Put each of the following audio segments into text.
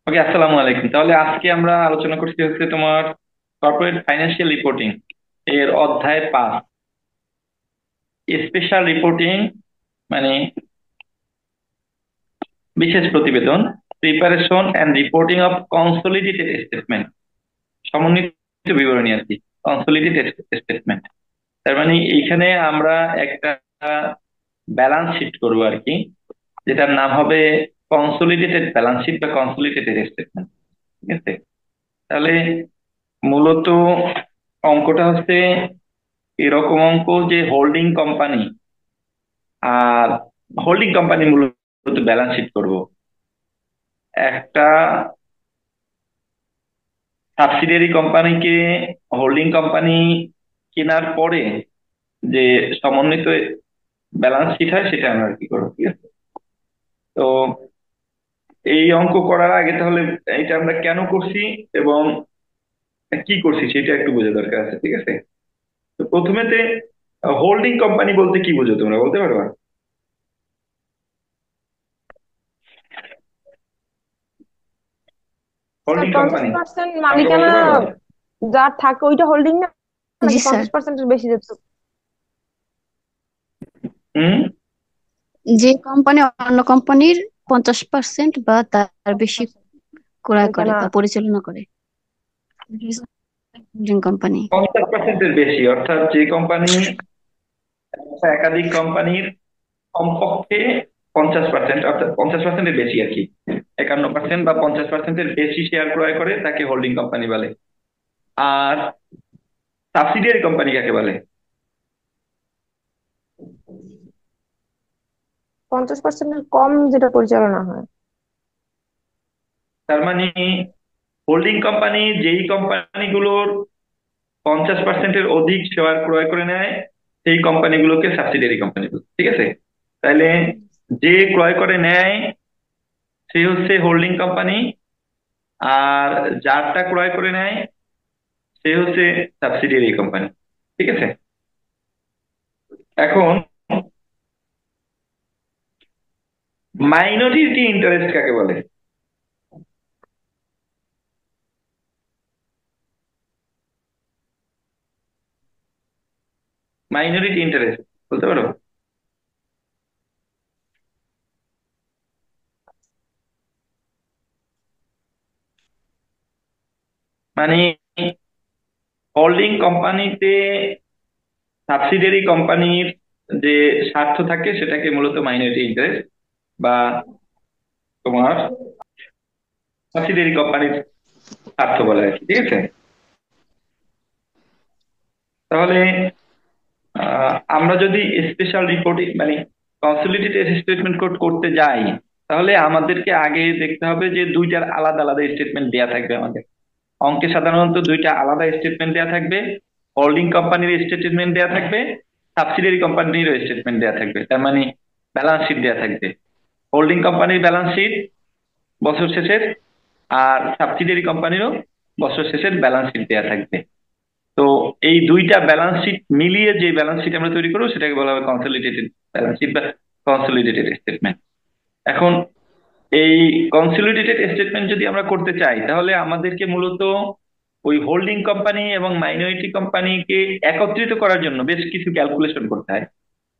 ওকে, আসসালামু আলাইকুম। তাহলে আজকে আমরা আলোচনা করছি হচ্ছে তোমার কর্পোরেট ফাইন্যান্সিয়াল রিপোর্টিং এর অধ্যায় 5, স্পেশাল রিপোর্টিং, মানে বিশেষ প্রতিবেদন, preparation and reporting of consolidated statement, সমন্বিত বিবরণী আর কি, কনসোলিডেটেড স্টেটমেন্ট। তার মানে এইখানে আমরা একটা ব্যালেন্স শিট করবো আর কি, যেটার নাম হবে কনসোলিডেটেড ব্যালেন্স শিট বা কনসোলিডেটেড স্টেটমেন্ট। ঠিক আছে? তাহলে মূলত অঙ্কটা হচ্ছে এরকম অঙ্ক যে হোল্ডিং কোম্পানি, আর হোল্ডিং কোম্পানি মূলত ব্যালেন্স শিট করব। একটা সাবসিডিয়ারি কোম্পানিকে হোল্ডিং কোম্পানি কেনার পরে যে সমন্বিত ব্যালেন্স শিট হয় সেটা আমরা আর কি করবো। ঠিক আছে? তো এই অঙ্ক করার আগে তাহলে এটা আমরা কেন করছি এবং কি করছি সেটা একটু বোঝা দরকার আছে। ঠিক আছে? তো প্রথমেতে হোল্ডিং কোম্পানি বলতে কি বোঝো, তোমরা বলতে পারবা? স্যার হোল্ডিং পঞ্চাশ কোম্পানি পার্সেন্ট আমাকে মালিকানা বলতে পারবা? যার থাকে ওইটা হোল্ডিং না, জি নাকি স্যার। 50%-এর বেশি যেত? হুম। যে কোম্পানি অন্য কোম্পানির 50% বা তার বেশি ক্রয় করে মালিকানা। বা পরিচালনা করে, হোল্ডিং কোম্পানি। 50%-এর বেশি অর্থাৎ যে কোম্পানি একাধিক কোম্পানির কমপক্ষে 50%, অর্থাৎ 50%-এর বেশি আর কি, 51% বা 50%-এর বেশি শেয়ার ক্রয় করে তাকে হোল্ডিং কোম্পানি বলে। আর সাবসিডিয়ারি কোম্পানি কাকে বলে? 50%-এর কম যেটা পরিচালনা হয়। তার মানে হোল্ডিং কোম্পানি যেই কোম্পানিগুলোর 50%-এর অধিক শেয়ার ক্রয় করে নেয় সেই কোম্পানিগুলোকে সাবসিডিয়ারি কোম্পানি বলে। ঠিক আছে? তাইলে যে ক্রয় করে নেয় সে হচ্ছে হোল্ডিং কোম্পানি, আর যারটা ক্রয় করে নেয় সে হচ্ছে সাবসিডিয়ারি কোম্পানি। ঠিক আছে? এখন মাইনরিটি ইন্টারেস্ট কাকে বলে? মাইনরিটি ইন্টারেস্ট বলতে পারো? মানে হোল্ডিং কোম্পানিতে সাবসিডিয়ারি কোম্পানির যে স্বার্থ থাকে সেটাকে মূলত মাইনরিটি ইন্টারেস্ট বা তোমার সাবসিডিয়ারি কোম্পানির স্বার্থ বলে আর কি। ঠিক আছে? তাহলে আমরা যদি স্পেশাল রিপোর্টিং মানে কনসলিডেটেড স্টেটমেন্ট কোড করতে যাই, তাহলে আমাদেরকে আগে দেখতে হবে যে দুইটার আলাদা আলাদা স্টেটমেন্ট দেয়া থাকবে আমাদের। অঙ্কে সাধারণত দুইটা আলাদা স্টেটমেন্ট দেয়া থাকবে, হোল্ডিং কোম্পানির স্টেটমেন্ট দেয়া থাকবে, সাবসিডিয়ারি কোম্পানির স্টেটমেন্ট দেয়া থাকবে। তার মানে ব্যালেন্স শিট দেয়া থাকবে, হোল্ডিং কোম্পানির ব্যালেন্স শিট বছর শেষের, আর সাবসিডিয়ারি কোম্পানিরও বছর শেষের ব্যালেন্স শিট দেয়া থাকবে। তো এই দুইটা ব্যালেন্স শিট মিলিয়ে যে ব্যালেন্স শিট আমরা তৈরি করবো সেটাকে বলা হবে কনসলিডেটেড ব্যালেন্স শিট বা কনসলিডেটেড স্টেটমেন্ট। এখন এই কনসলিডেটেড স্টেটমেন্ট যদি আমরা করতে চাই তাহলে আমাদেরকে মূলত ওই হোল্ডিং কোম্পানি এবং মাইনরিটি কোম্পানিকে একত্রিত করার জন্য বেশ কিছু ক্যালকুলেশন করতে হয়।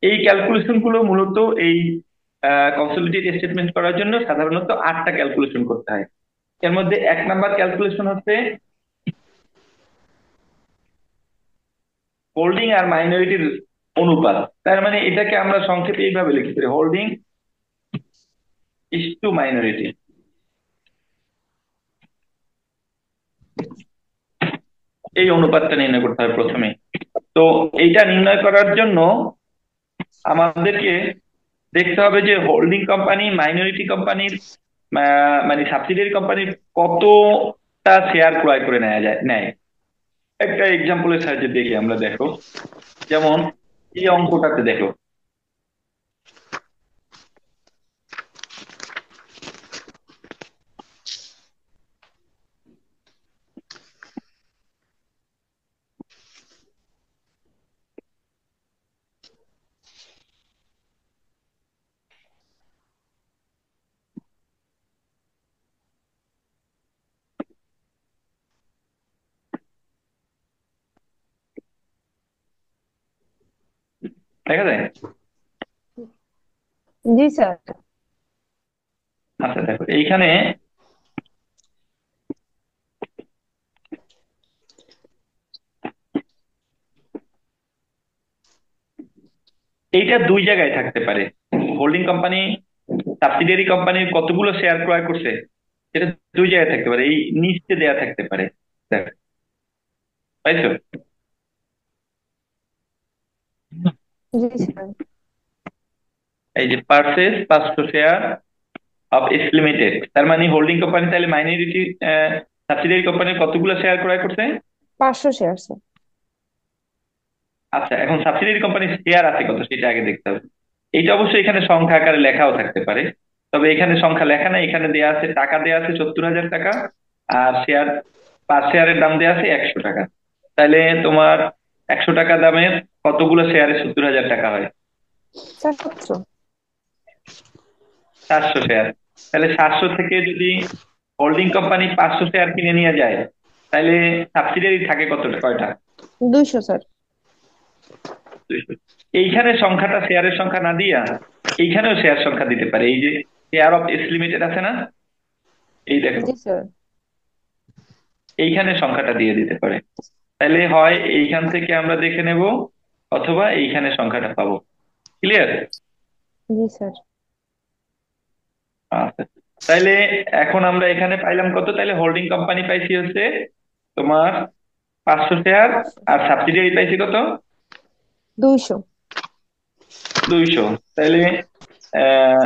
এই ক্যালকুলেশন গুলো মূলত এই কনসলিডেটেড স্টেটমেন্ট করার জন্য সাধারণত 8টা ক্যালকুলেশন করতে হয়। এর মধ্যে 1 নাম্বার ক্যালকুলেশন হচ্ছে হোল্ডিং আর মাইনরিটির অনুপাত। তার মানে এটাকে আমরা সংক্ষেপে এইভাবে লিখতে পারি, হোল্ডিং ইস টু মাইনরিটি। এই অনুপাতটা নির্ণয় করতে হবে প্রথমে। তো এইটা নির্ণয় করার জন্য আমাদেরকে দেখতে হবে যে হোল্ডিং কোম্পানি মাইনরিটি কোম্পানির মানে সাবসিডিয়ারি কোম্পানির কতটা শেয়ার ক্রয় করে নেয়। একটা এক্সাম্পলের সাহায্যে দেখি আমরা, দেখো যেমন এই অঙ্কটাতে দেখো। দেখা যায়? জি স্যার। আচ্ছা দেখো এইখানে এইটা দুই জায়গায় থাকতে পারে। হোল্ডিং কোম্পানি সাবসিডিয়ারি কোম্পানির কতগুলো শেয়ার ক্রয় করছে এটা দুই জায়গায় থাকতে পারে, এই নিচে দেয়া থাকতে পারে। দেখ, পাইছো? জি স্যার। এই যে purchase 500 share of S limited, তার মানে হোল্ডিং কোম্পানি তাহলে মাইনরিটি সাবসিডিয়ারি কোম্পানির কতগুলো শেয়ার ক্রয় করছে? 500 শেয়ার স্যার। আচ্ছা, এখন সাবসিডিয়ারি কোম্পানির শেয়ার আছে কত সেটা আগে দেখতে হবে। এইটা অবশ্যই এখানে সংখ্যা আকারে লেখাও থাকতে পারে, তবে এখানে সংখ্যা লেখা নাই, এখানে দেয়া আছে টাকা দেয়া আছে 70,000 টাকা, আর শেয়ার পার শেয়ারের দাম দেয়া আছে 100 টাকা। তাহলে তোমার 100 টাকা দামের কতগুলো শেয়ারে 70,000 টাকা হয়? স্যার 700। 700 শেয়ার। তাহলে 700 থেকে যদি হোল্ডিং কোম্পানি 500 শেয়ার কিনে নিয়ে যায়, তাহলে সাবসিডিয়ারি থাকে কয়টা? 200 স্যার। 200। এইখানে সংখ্যাটা শেয়ারের সংখ্যা না দিয়া এইখানেও শেয়ার সংখ্যা দিতে পারে। এই যে শেয়ার অফ এস লিমিটেড আছে না, এই দেখো জি স্যার। এইখানে সংখ্যাটা দিয়ে দিতে পারে। তাহলে হয় এইখান থেকে আমরা দেখে নেব, অথবা এইখানে সংখ্যাটা পাবো। ক্লিয়ার? জি স্যার। আচ্ছা, তাইলে এখন আমরা এখানে পাইলাম কত? তাইলে হোল্ডিং কোম্পানি পাইছি হচ্ছে তোমার 500 শেয়ার, 500 আর সাবসিডিয়ারি পাইছি কত? 200। 200। তাইলে আহ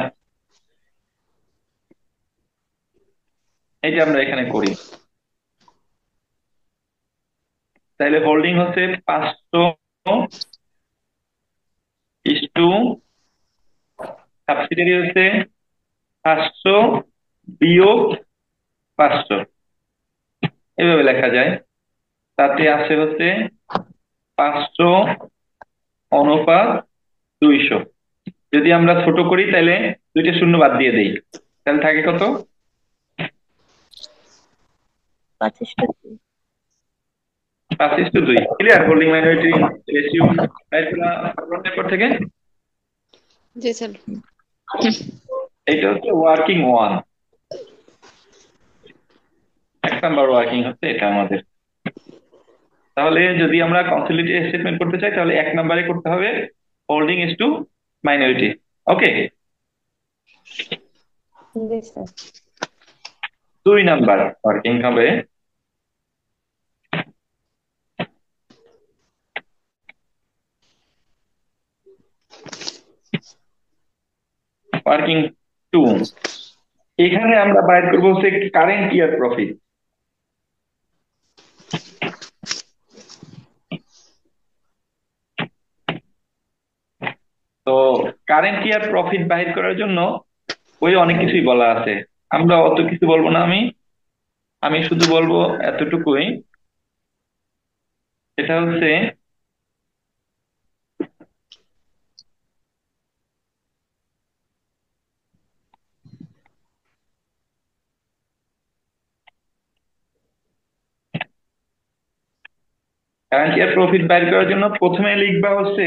এইটা আমরা এখানে করি। তাইলে হোল্ডিং হচ্ছে 500 সাবসিডিয়ারি হচ্ছে 500 - 500, এভাবে লেখা যায়। তাতে আছে হচ্ছে 500/200। যদি আমরা ছোট করি তাহলে দুইটা শূন্য বাদ দিয়ে দেই, তাহলে থাকে কত? 5:2। 5:2। ক্লিয়ার? হোল্ডিং মাইনরিটি রেশিও পর থেকে জি স্যার। এটা হচ্ছে ওয়ার্কিং ওয়ান। 1 নাম্বার ওয়ার্কিং হচ্ছে এটা আমাদের। তাহলে যদি আমরা কনসলিডেটেড স্টেটমেন্ট করতে চাই তাহলে 1 নাম্বারে করতে হবে holding is two minority. Okay. G sir. 2 number working হবে ওয়ার্কিং টু। এখানে আমরা বাইর করবো হচ্ছে কারেন্ট ইয়ার প্রফিট। তো কারেন্ট ইয়ার প্রফিট বাহির করার জন্য ওই অনেক কিছুই বলা আছে, আমরা অত কিছু বলবো না। আমি আমি শুধু বলবো এতটুকুই, এটা হচ্ছে কারেন্ট ইয়ার প্রফিট বাইর করার জন্য প্রথমে লিখবা হচ্ছে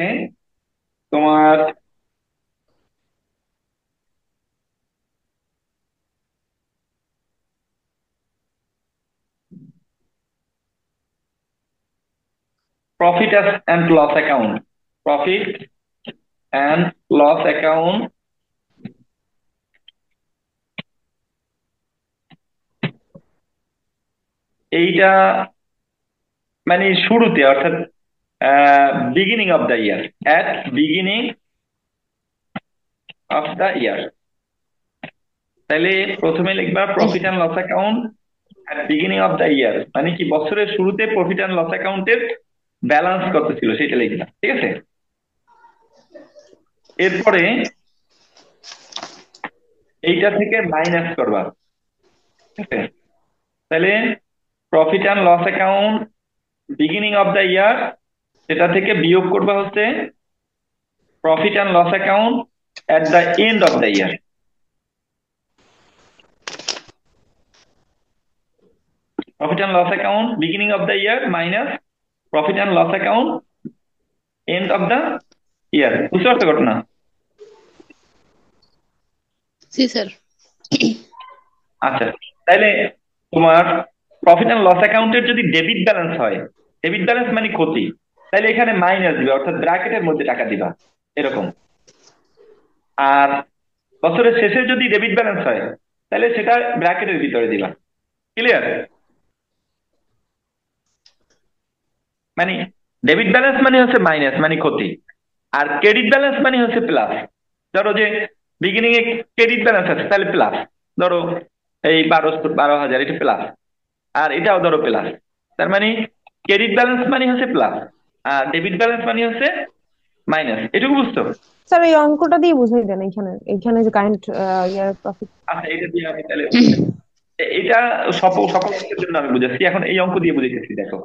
তোমার profit and loss account. Profit and loss account এইটা মানে শুরুতে, অর্থাৎ beginning of the year, at beginning of the year. তাহলে প্রথমে লিখবা profit and loss account at beginning of the year, মানে কি বছরের শুরুতে প্রফিট অ্যান্ড লস অ্যাকাউন্টের ব্যালেন্স কত ছিল সেটা লিখবা। ঠিক আছে? এরপরে এইটা থেকে মাইনাস করবা। ঠিক আছে? তাহলে profit and loss account beginning of the year, সেটা থেকে বিয়োগ করবা হচ্ছে profit and loss account at the end of the year. Profit and loss account beginning of the year minus profit and loss account end of the year, বুঝতে পারছো ঘটনা? জি sir. আচ্ছা, তাইলে তোমার প্রফিট অ্যান্ড লস অ্যাকাউন্টের যদি debit balance হয়, ডেবিট ব্যালেন্স মানে ক্ষতি, তাহলে এখানে মাইনাস দিবা, অর্থাৎ ব্র্যাকেটের মধ্যে টাকা দিবা এরকম। আর বছরের শেষে যদি ডেবিট ব্যালেন্স হয়, তাহলে সেটা ব্র্যাকেটের ভিতরে দিবা। ক্লিয়ার? মানে ডেবিট ব্যালেন্স মানে হচ্ছে মাইনাস, মানে ক্ষতি। আর ক্রেডিট ব্যালেন্স মানে হচ্ছে প্লাস। ধরো যে বিগিনিং এ ক্রেডিট ব্যালেন্স আছে, তাহলে প্লাস। ধরো এই 12,000, এটা প্লাস। আর এটাও ধরো প্লাস। তার মানে ক্রেডিট ব্যালেন্স মানে হচ্ছে প্লাস, আর ডেবিট ব্যালেন্স মানে হচ্ছে মাইনাস। এটুকু বুঝছো? স্যার এই অঙ্কটা দিয়ে বুঝাই দেন, এখানে এখানে যে কারেন্ট ইয়ার প্রফিট। আচ্ছা, এটা দিয়ে আমি তাহলে এটা সকল সকল অঙ্কের জন্য আমি বুঝাচ্ছি, এখন এই অঙ্ক দিয়ে বুঝাইতেছি, দেখো।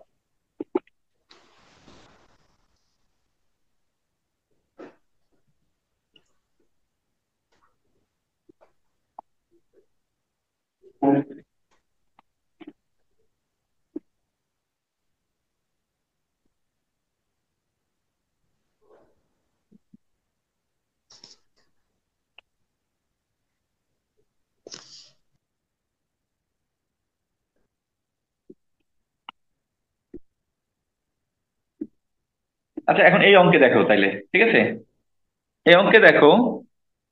আচ্ছা, এখন এই অঙ্কে দেখো তাইলে, ঠিক আছে? এই অঙ্কে দেখো,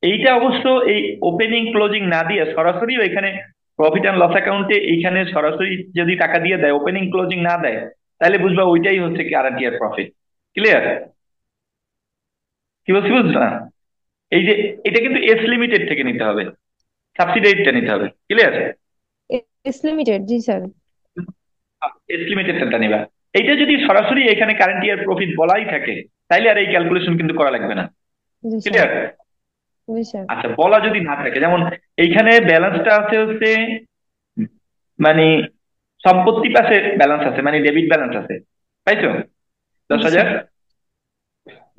এইটা অবশ্য এই ওপেনিং ক্লোজিং না দিয়ে সরাসরি এখানে প্রফিট অ্যান্ড লস অ্যাকাউন্টে এইখানে সরাসরি যদি টাকা দিয়ে দেয়, ওপেনিং ক্লোজিং না দেয়, তাহলে বুঝবা ওইটাই হচ্ছে কারেন্ট ইয়ার প্রফিট। ক্লিয়ার? কি বলছি বুঝছো না? এই যে এটা কিন্তু এস লিমিটেড থেকে নিতে হবে, সাবসিডারিটা নিতে হবে। ক্লিয়ার? এস লিমিটেড, জি স্যার। এস লিমিটেডটা নিবা। এইটা যদি সরাসরি এখানে কারেন্ট ইয়ার প্রফিট বলাই থাকে, তাইলে আর এই ক্যালকুলেশন কিন্তু করা লাগবে না। জি স্যার। ক্লিয়ার? জি স্যার। আচ্ছা, বলা যদি না থাকে, যেমন এইখানে ব্যালেন্সটা আছে হচ্ছে, মানে সম্পত্তি পাশে ব্যালেন্স আছে, মানে ডেবিট ব্যালেন্স আছে, তাইতো? দশ জি হাজার স্যার।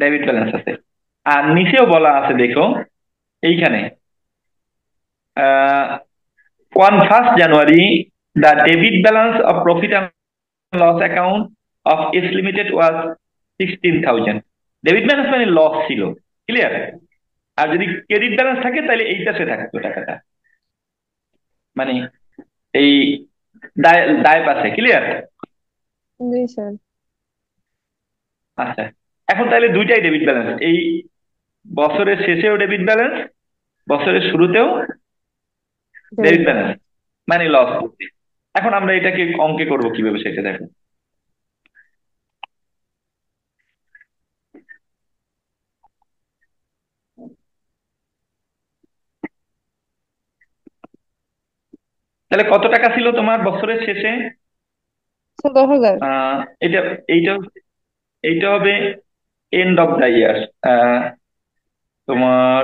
ডেবিট ব্যালেন্স আছে। আর নিচেও বলা আছে, দেখো এইখানে, 1 January the debit balance of profit and loss account of S Limited was 16,000। Debit balance মানে লস ছিল। ক্লিয়ার? আর যদি ক্রেডিট ব্যালেন্স থাকে, তাহলে এইটা সে থাকতো টাকাটা, মানে এই দায় দায় পাশে। ক্লিয়ার? জি স্যার। আচ্ছা, এখন তাহলে দুইটাই ডেবিট ব্যালেন্স, এই বছরের শেষেও ডেবিট ব্যালেন্স, বছরের শুরুতেও ডেবিট ডেবিট ব্যালেন্স। ব্যালেন্স, মানে লস করছি। এখন আমরা এটাকে অঙ্কে করব কিভাবে সেটা দেখো। তাহলে কত টাকা ছিল তোমার বছরের শেষে? স্যার 10,000। আহ এটা এইটা এইটা হবে এন্ড অফ দ্য ইয়ার। তোমার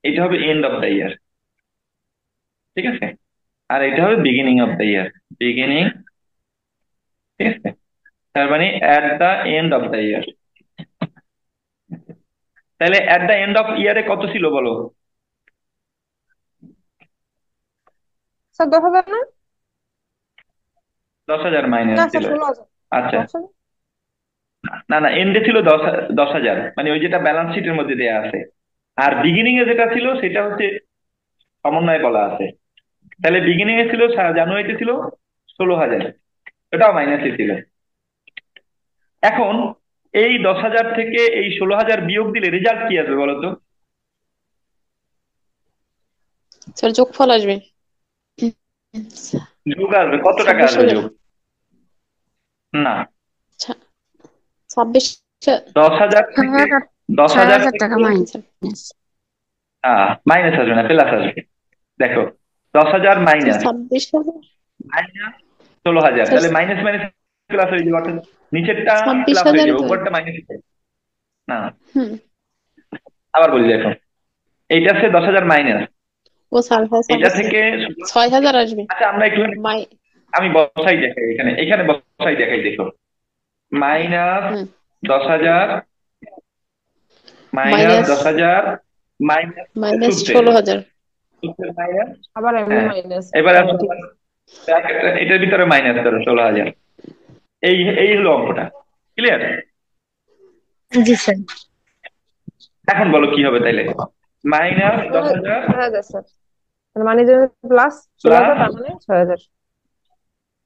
এটা হবে এন্ড অফ দ্য ইয়ার, ঠিক আছে? আর এটা হবে beginning of the year, beginning. ঠিক আছে? তার মানে at the end of the year. তাহলে অ্যাট দ্য এন্ড অফ ইয়ারে কত ছিল বলো? স্যার 10,000 না? 10,000 মাইনাস না স্যার ছিল। 16,000। আচ্ছা, 10,000। না না, এন্ডে ছিল 10,000, মানে ওই যেটা ব্যালেন্স শিটের মধ্যে দেয়া আছে। আর বিগিনিং এ যেটা ছিল সেটা হচ্ছে সমন্বয় বলা আছে। তাহলে বিগিনিং এ ছিল, জানুয়ারিতে ছিল 16,000, এটাও মাইনাসে ছিল। এখন এই 10,000 থেকে এই 16,000 বিয়োগ দিলে রেজাল্ট কি আসবে বলো তো? স্যার যোগফল আসবে যোগ আসবে, কত টাকা ছাব্বিশ আসবে হাজার যোগ? না, ছা- 26 10,000 ছয় থেকে, হাজার দশ ছয় হাজার হাজার টাকা থেকে মাইনাস। মাইনাস আসবে না, প্লাস আসবে। দেখো, 10,000 স্যার মাইনাস 26,000 মাইনাস 16,000, স্যার তাহলে মাইনাস মাইনাস প্লাস হয়ে যাবে, অর্থাৎ নিচেরটা ছাব্বিশ প্লাস হয়ে হাজারই যাবে, তো। উপরটা মাইনাস। না, হুম। আবার বলি, দেখো এইটা হচ্ছে 10,000 মাইনাস, ও স্যার হ্যাঁ স্যার এটা বুঝছি। থেকে 6,000 আসবে। আচ্ছা, আমরা একটু, মাই আমি বসাই দেখাই, এখানে এখানে বসাই দেখাই, দেখো মাইনাস হুম 10,000, মাইনাস মাইনাস 10,000, মাইনাস মাইনাস সূত্রে, 16,000। সূত্রের মাইনাস। আবার এমনি হ্যাঁ, মাইনাস। এবার হ্যাঁ আসো, ঠিক আছে। এটার ভিতরে মাইনাস করো 16,000। এই এই হলো অঙ্কটা। ক্লিয়ার? জি স্যার। এখন বলো কি হবে তাইলে? মাইনাস 10,000 6,000 স্যার, মানে যে প্লাস 16,000, প্লাস, তার মানে 6,000।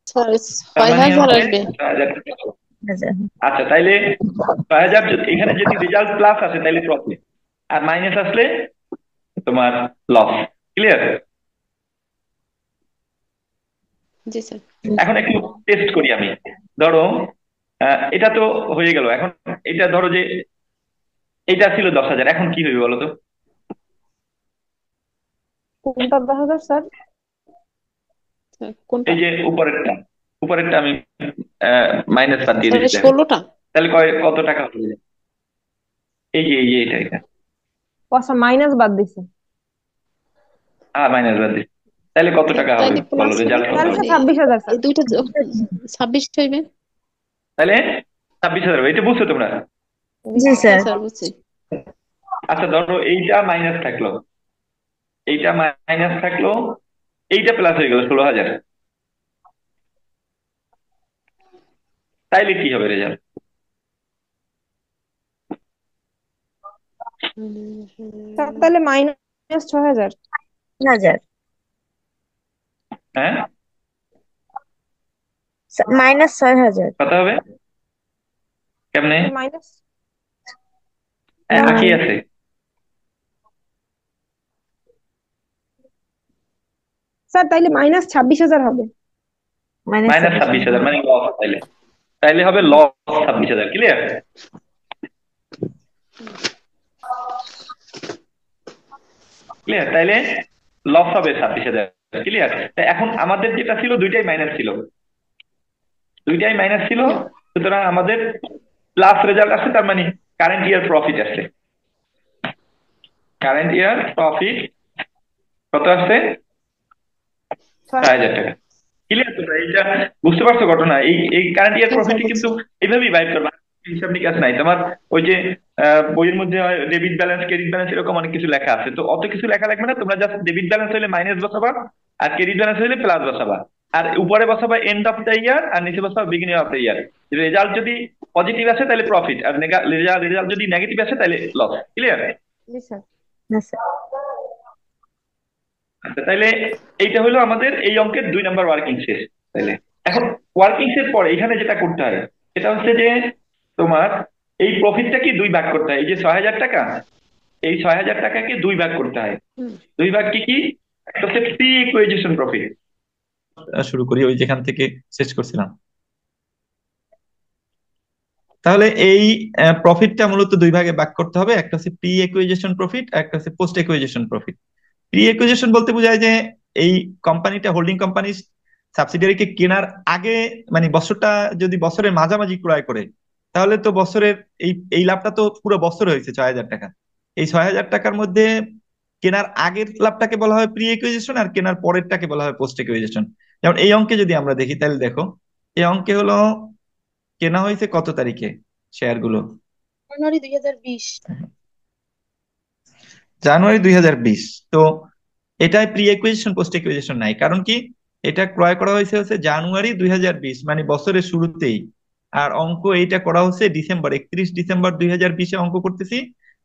স্যার তার ছয় মানে হাজার হচ্ছে আসবে। 6,000 টাকা। আচ্ছা। আচ্ছা তাইলে 6,000 এখানে যদি রেজাল্ট প্লাস আসে তাইলে প্রফিট, আর মাইনাস আসলে তোমার লস। ক্লিয়ার? জি স্যার। এখন একটু টেস্ট করি আমি। ধরো এটা তো হয়ে গেল। এখন এটা ধরো যে এটা ছিল 10,000, এখন কি হইবে বলো তো? কোনটা 10,000 স্যার? স্যার, কোনটা? এই যে উপরেরটা, উপরেরটা আমি মাইনাস বাদ দিয়ে স্যার দিচ্ছি দেখো। 16টা। তাহলে কত টাকা হবে? এই যে এটা আচ্ছা, মাইনাস বাদ দিছে। মাইনাস বাদ দিচ্ছি, তাহলে কত স্যার টাকা হবে তাইলে বলো, প্লাস হবে রেজাল্ট তো, কত তাহলে হবে? স্যার মানে 26,000 স্যার। এই দুইটা 26 হইবে। তাহলে 26,000 হবে। এটা বুঝছো তোমরা? জি হ্যাঁ স্যার। স্যার বুঝছি। আচ্ছা ধরো এইটা মাইনাস থাকলো, এইটা মাইনাস থাকলো, এইটা প্লাস হয়ে গেল 16,000, তাইলে কি হবে রেজাল্ট? স্যার তাহলে মাইনাস 6,000। 6,000। হ্যাঁ, মাইনাস 6,000। কত হবে কেমনে? মাইনাস আঁকি আছে। স্যার তাইলে মাইনাস 26,000 হবে। মাইনাস মাইনাস 26,000 মানে লস, তাইলে তাইলে হবে লস 26,000। ক্লিয়ার? ক্লিয়ার? তাইলে লস হবে 26,000। ক্লিয়ার? তাই এখন আমাদের যেটা ছিল দুইটাই মাইনাস ছিল, দুইটাই মাইনাস ছিল, সুতরাং আমাদের প্লাস রেজাল্ট আসছে, তার মানে কারেন্ট ইয়ার প্রফিট আসছে। কারেন্ট ইয়ার প্রফিট কত আসছে? 6,000 টাকা। ক্লিয়ার? তো এইটা বুঝতে পারছো ঘটনা? এই এই কারেন্ট ইয়ার হ্যাঁ স্যার প্রফিটই বুঝছি। কিন্তু এইভাবেই বাইর করবা, হিসাব নিকাশ নাই তোমার। ওই যে বইয়ের মধ্যে ডেবিট ব্যালেন্স, ক্রেডিট ব্যালেন্স, এরকম অনেক কিছু লেখা আছে। তো অত কিছু লেখা লাগবে না, তোমরা জাস্ট ডেবিট ব্যালেন্স হইলে মাইনাস বসাবা, আর ক্রেডিট ব্যালেন্স হইলে প্লাস বসাবা, আর উপরে বসাবা এন্ড অফ দ্য ইয়ার, আর নিচে বসাবা beginning of the year. Result যদি পজিটিভ আসে তাহলে প্রফিট, আর রেজাল্ট যদি নেগেটিভ আসে তাহলে লস। ক্লিয়ার? জি স্যার। হ্যাঁ স্যার। আচ্ছা তাইলে এইটা হলো আমাদের এই অঙ্কের 2 নম্বর ওয়ার্কিং শেষ। তাইলে এখন ওয়ার্কিং শেষ পরে এখানে যেটা করতে হয় সেটা হচ্ছে যে তোমার এই প্রফিটটা কি দুই ভাগ করতে হয়। এই যে 6,000 টাকা, এই 6,000 টাকাকে দুই ভাগ করতে হয়। হুম। দুই ভাগ কি কি? একটা হচ্ছে প্রি ইকুইজিশন প্রফিট। শুরু করি ওই যেখান থেকে শেষ করছিলাম। তাহলে এই প্রফিটটা মূলত দুই ভাগে ভাগ করতে হবে, একটা হচ্ছে প্রি ইকুইজিশন প্রফিট, আর একটা হচ্ছে post acquisition profit. Pre acquisition বলতে বোঝায় যে এই কোম্পানিটা, হোল্ডিং কোম্পানি সাবসিডিয়ারিকে কেনার আগে, মানে বছরটা যদি বছরের মাঝামাঝি ক্রয় করে, তাহলে তো বছরের এই এই লাভটা তো পুরো বছর হয়েছে 6,000 টাকা। এই 6,000 টাকার মধ্যে কেনার আগের লাভটাকে বলা হয় প্রি ইকুইজিশন, আর কেনার পরেরটাকে বলা হয় পোস্ট ইকুইজিশন। যেমন এই অঙ্কে যদি আমরা দেখি, তাহলে দেখো এই অঙ্কে হলো কেনা হয়েছে কত তারিখে শেয়ার গুলো? জানুয়ারি 2020। জানুয়ারি 2020। তো এটাই প্রি অ্যাকুইজিশন পোস্ট অ্যাকুইজিশন নাই, কারণ কি এটা ক্রয় করা হয়েছে হচ্ছে জানুয়ারি 2020, মানে বছরের শুরুতেই। আর অঙ্ক এইটা করা হচ্ছে ডিসেম্বর, 31 ডিসেম্বর 2020-এ অঙ্ক করতেছি,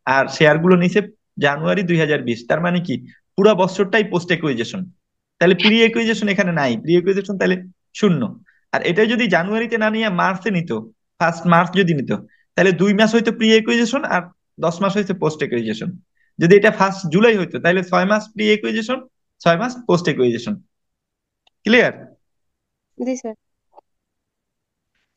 আর শেয়ার গুলো নিচে জানুয়ারি 2020, তার মানে কি পুরো বছরটাই পোস্ট অ্যাকুইজিশন। তাহলে প্রি অ্যাকুইজিশন এখানে নাই, প্রি অ্যাকুইজিশন তাহলে শূন্য। আর এটা যদি জানুয়ারিতে না নিয়ে মার্চে নিত, 1 মার্চ যদি নিত, তাহলে 2 মাস হয়তো প্রি অ্যাকুইজিশন আর 10 মাস হয়েছে পোস্ট অ্যাকুইজিশন। যদি এটা 1 জুলাই হইতো তাহলে 6 মাস প্রি অ্যাকুইজিশন, 6 মাস পোস্ট অ্যাকুইজিশন। ক্লিয়ার? জি স্যার।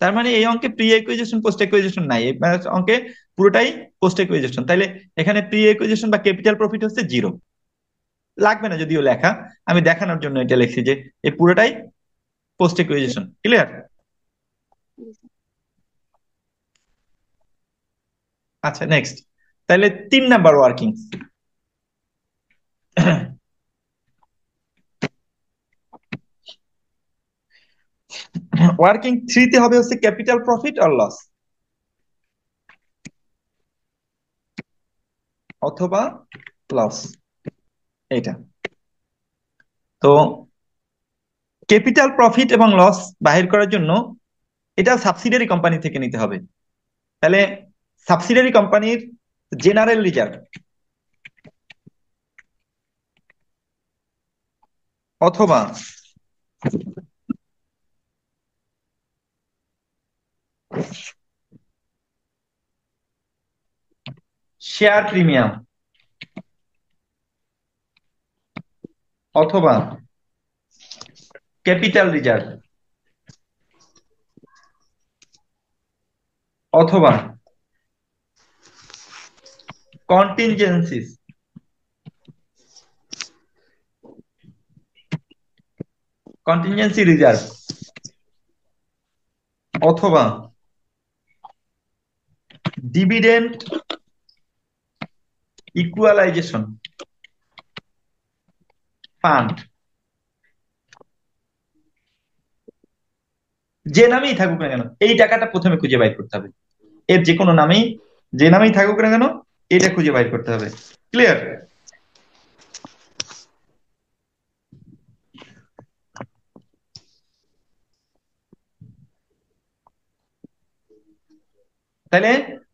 তার মানে এই অঙ্কে প্রি অ্যাকুইজিশন পোস্ট অ্যাকুইজিশন নাই, এই অঙ্কে পুরোটাই পোস্ট অ্যাকুইজিশন। তাহলে এখানে প্রি অ্যাকুইজিশন বা ক্যাপিটাল প্রফিট হচ্ছে 0। লাগবে না যদিও লেখা, আমি দেখানোর জন্য এটা লিখছি যে এই পুরোটাই পোস্ট অ্যাকুইজিশন। ক্লিয়ার? আচ্ছা নেক্সট, তাহলে 3 নাম্বার ওয়ার্কিং। ওয়ার্কিং 3-তে হবে হচ্ছে ক্যাপিটাল প্রফিট আর লস, অথবা লস, এইটা। তো ক্যাপিটাল প্রফিট এবং লস বাহির করার জন্য এটা সাবসিডিয়ারি কোম্পানি থেকে নিতে হবে। তাহলে সাবসিডিয়ারি কোম্পানির জেনারেল রিজার্ভ অথবা শেয়ার প্রিমিয়াম অথবা ক্যাপিটাল রিজার্ভ অথবা কন্টিনজেন্সিস কন্টিনজেন্সি রিজার্ভ অথবা ডিভিডেন্ড ইকুয়ালাইজেশন ফান্ড, যে নামেই থাকুক না কেন এই টাকাটা প্রথমে খুঁজে বাইর করতে হবে। এর যে কোনো নামেই, যে নামেই থাকুক না কেন এটা খুঁজে বাইর করতে হবে। ক্লিয়ার? তাহলে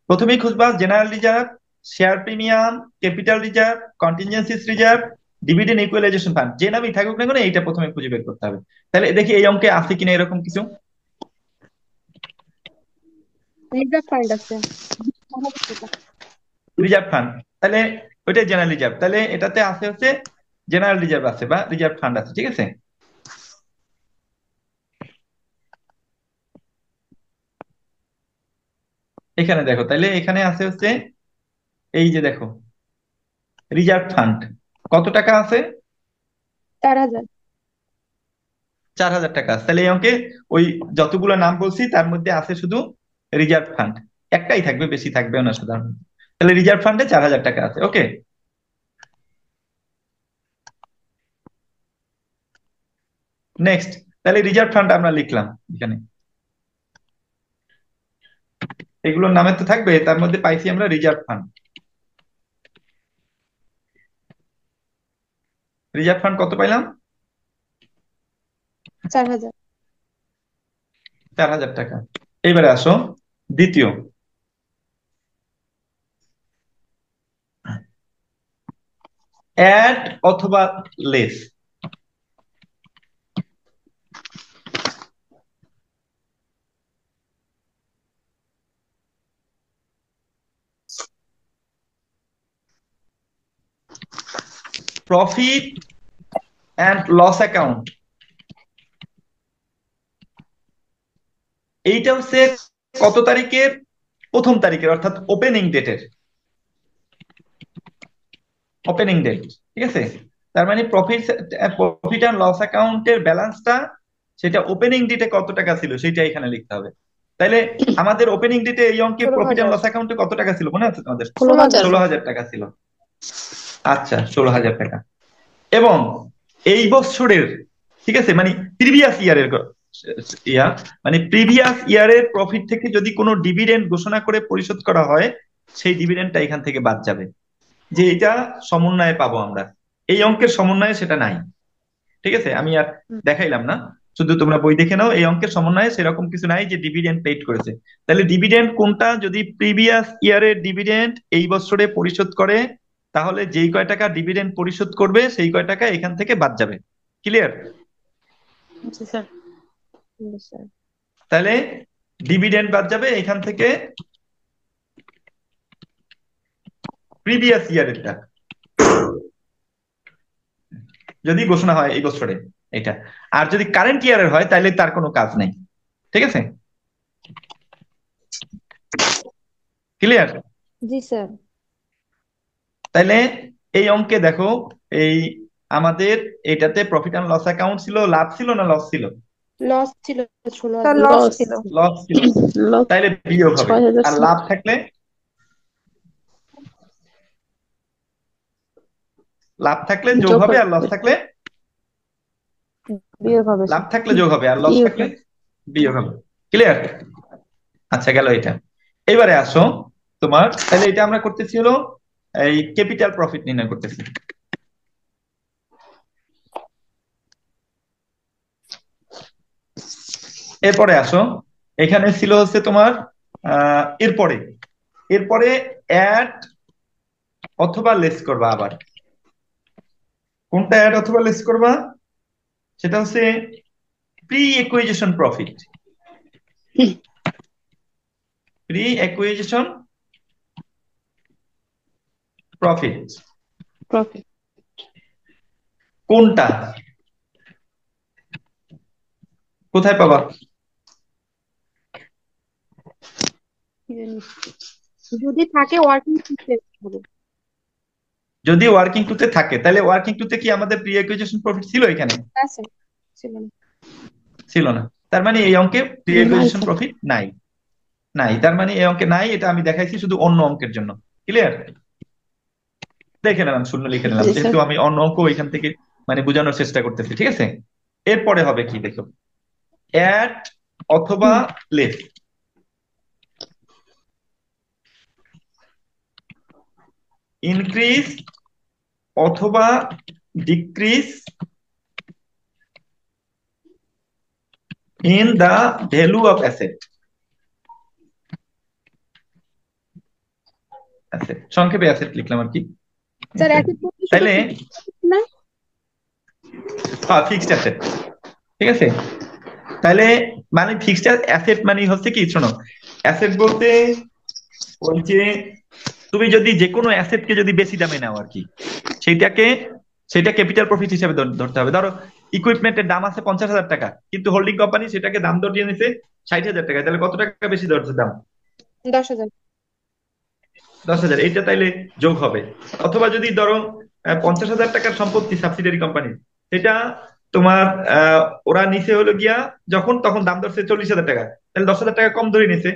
প্রথমেই খুঁজবা general reserve, share premium, capital reserve, contingencies reserve, dividend equalisation fund, যে নামেই থাকুক না কেন এইটা প্রথমে খুঁজে বের করতে হবে। তাহলে দেখি এই অঙ্কে আছে কিনা এরকম কিছু। রিজার্ভ ফান্ড আছে। রিজার্ভ ফান্ড, তাহলে ওইটাই জেনারেল রিজার্ভ, তাহলে এটাতে আছে হচ্ছে জেনারেল রিজার্ভ আছে বা রিজার্ভ ফান্ড আছে, ঠিক আছে। এখানে দেখো, তাহলে এখানে আছে হচ্ছে এই যে দেখো রিজার্ভ ফান্ড কত টাকা আছে? 4000। 4000 টাকা আছে। তাহলে এই অঙ্কে ওই যতগুলো নাম বলছি তার মধ্যে আছে শুধু রিজার্ভ ফান্ড, একটাই থাকবে, বেশি থাকবে না সাধারণত। তাহলে রিজার্ভ ফান্ডে 4000 টাকা আছে। ওকে, নেক্সট। তাহলে রিজার্ভ ফান্ড আমরা লিখলাম এখানে, এগুলোর নামে তো থাকবে, তার মধ্যে পাইছি আমরা রিজার্ভ ফান্ড। রিজার্ভ ফান্ড কত পাইলাম? 4000। 4000 টাকা। এবারে আসো দ্বিতীয়, অ্যাড অথবা less. Profit and loss account, এইটা হচ্ছে কত তারিখের? প্রথম তারিখের, অর্থাৎ ওপেনিং ডেটের, ওপেনিং ডেট, ঠিক আছে। তার মানে প্রফিট অ্যান্ড লস অ্যাকাউন্টের ব্যালেন্সটা সেটা ওপেনিং ডেটে কত টাকা ছিল সেটা এখানে লিখতে হবে। তাইলে আমাদের ওপেনিং ডেটে এই অঙ্কে প্রফিট অ্যান্ড লস অ্যাকাউন্টে কত টাকা ছিল মনে আছে তোমাদের? 16000। 16000 টাকা ছিল। আচ্ছা, 16000 টাকা। এবং এই বছরের, ঠিক আছে, মানে প্রিভিয়াস ইয়ারের মানে প্রিভিয়াস ইয়ারের প্রফিট থেকে যদি কোনো ডিভিডেন্ড ঘোষণা করে পরিশোধ করা হয় সেই ডিভিডেন্ডটা এখান থেকে বাদ যাবে, যে এটা সমন্বয়ে পাবো আমরা। এই অঙ্কের সমন্বয়ে সেটা নাই, ঠিক আছে। আমি আর দেখাইলাম না, শুধু তোমরা বই দেখে নাও। এই অঙ্কের সমন্বয়ে সেরকম কিছু নাই যে ডিভিডেন্ড পেইড করেছে। তাহলে ডিভিডেন্ড কোনটা? যদি প্রিভিয়াস ইয়ারের ডিভিডেন্ড এই বছরে পরিশোধ করে তাহলে যেই কয় টাকা ডিভিডেন্ড পরিশোধ করবে সেই কয় টাকা এখান থেকে বাদ যাবে। ক্লিয়ার? জি স্যার। তাহলে ডিভিডেন্ড বাদ যাবে এখান থেকে প্রিভিয়াস ইয়ারেরটা যদি ঘোষণা হয় এই বছরে এটা। আর যদি কারেন্ট ইয়ারের হয় তাহলে তার কোনো কাজ নেই, ঠিক আছে। ক্লিয়ার? জি স্যার। তাইলে এই অঙ্কে দেখো, এই আমাদের এটাতে প্রফিট অ্যান্ড লস অ্যাকাউন্ট ছিল, লাভ ছিল না লস ছিল? লস ছিল স্যার 16000। লস ছিল। লস ছিল, লস তাইলে বিয়োগ হবে। 6000 আর ছিল। লাভ থাকলে? লাভ থাকলে যোগ যোগ হবে, আর লস হবে। থাকলে বিয়োগ হবে লাভ স্যার। থাকলে যোগ হবে, আর লস বিয়োগ থাকলে হবে। বিয়োগ হবে। ক্লিয়ার? আচ্ছা, গেল এটা। এবারে আসো তোমার, তাহলে এটা আমরা করতেছি হলো এই ক্যাপিটাল প্রফিট নির্ণয় করতেছি। এরপরে আসো, এখানে ছিল হচ্ছে তোমার এরপরে অ্যাড অথবা লেস করবা। আবার কোনটা অ্যাড অথবা লেস করবা? সেটা হচ্ছে pre acquisition profit. Pre acquisition profit profit. কোনটা, কোথায় পাবা? যদি থাকে ওয়ার্কিং হবে। যদি ওয়ার্কিং টুতে থাকে, তাহলে ওয়ার্কিং টুতে কি আমাদের প্রি একুইজিশন প্রফিট ছিল এখানে? আছে, ছিল না। ছিল না, তার মানে এই অঙ্কে প্রি নাই একুইজিশন স্যার। প্রফিট নাই। নাই, তার মানে এই অঙ্কে নাই। এটা আমি দেখাইছি শুধু অন্য অঙ্কের জন্য। ক্লিয়ার? দেখে নিলাম, শূন্য লিখে নিলাম, জি স্যার। যেহেতু আমি অন্য অঙ্ক এখান থেকে মানে বোঝানোর চেষ্টা করতেছি। ঠিক আছে, এরপরে হবে কি দেখো, অ্যাড অথবা লেস। ইনক্রিজ অথবা decrease in the value of asset. Asset সংক্ষেপে অ্যাসেট লিখলাম আর কি। স্যার একই বলতে শুধু তাইলে না? হ্যাঁ, ফিক্সড অ্যাসেট। ঠিক আছে, তাহলে মানে ফিক্সড অ্যাসেট মানে হচ্ছে কি, শোনো, অ্যাসেট বলতে ওই যে তুমি যদি যে কোনো অ্যাসেটকে যদি বেশি দামে নাও আর কি, সেইটাকে, সেটা ক্যাপিটাল প্রফিট হিসেবে ধরতে হবে। ধরো ইকুইপমেন্টের দাম আছে 50,000 টাকা, কিন্তু হোল্ডিং কোম্পানি সেটাকে দাম ধরিয়ে নিছে 60,000 টাকা, তাহলে কত টাকা বেশি ধরছে দাম? 10,000। 10,000। এইটা তাইলে যোগ হবে। অথবা যদি ধরো 50,000 টাকার সম্পত্তি সাবসিডিয়ারি কোম্পানি, সেটা তোমার ওরা নিচে হলো গিয়া যখন তখন দাম ধরছে 40,000 টাকা, তাহলে 10,000 টাকা কম ধরে নিছে।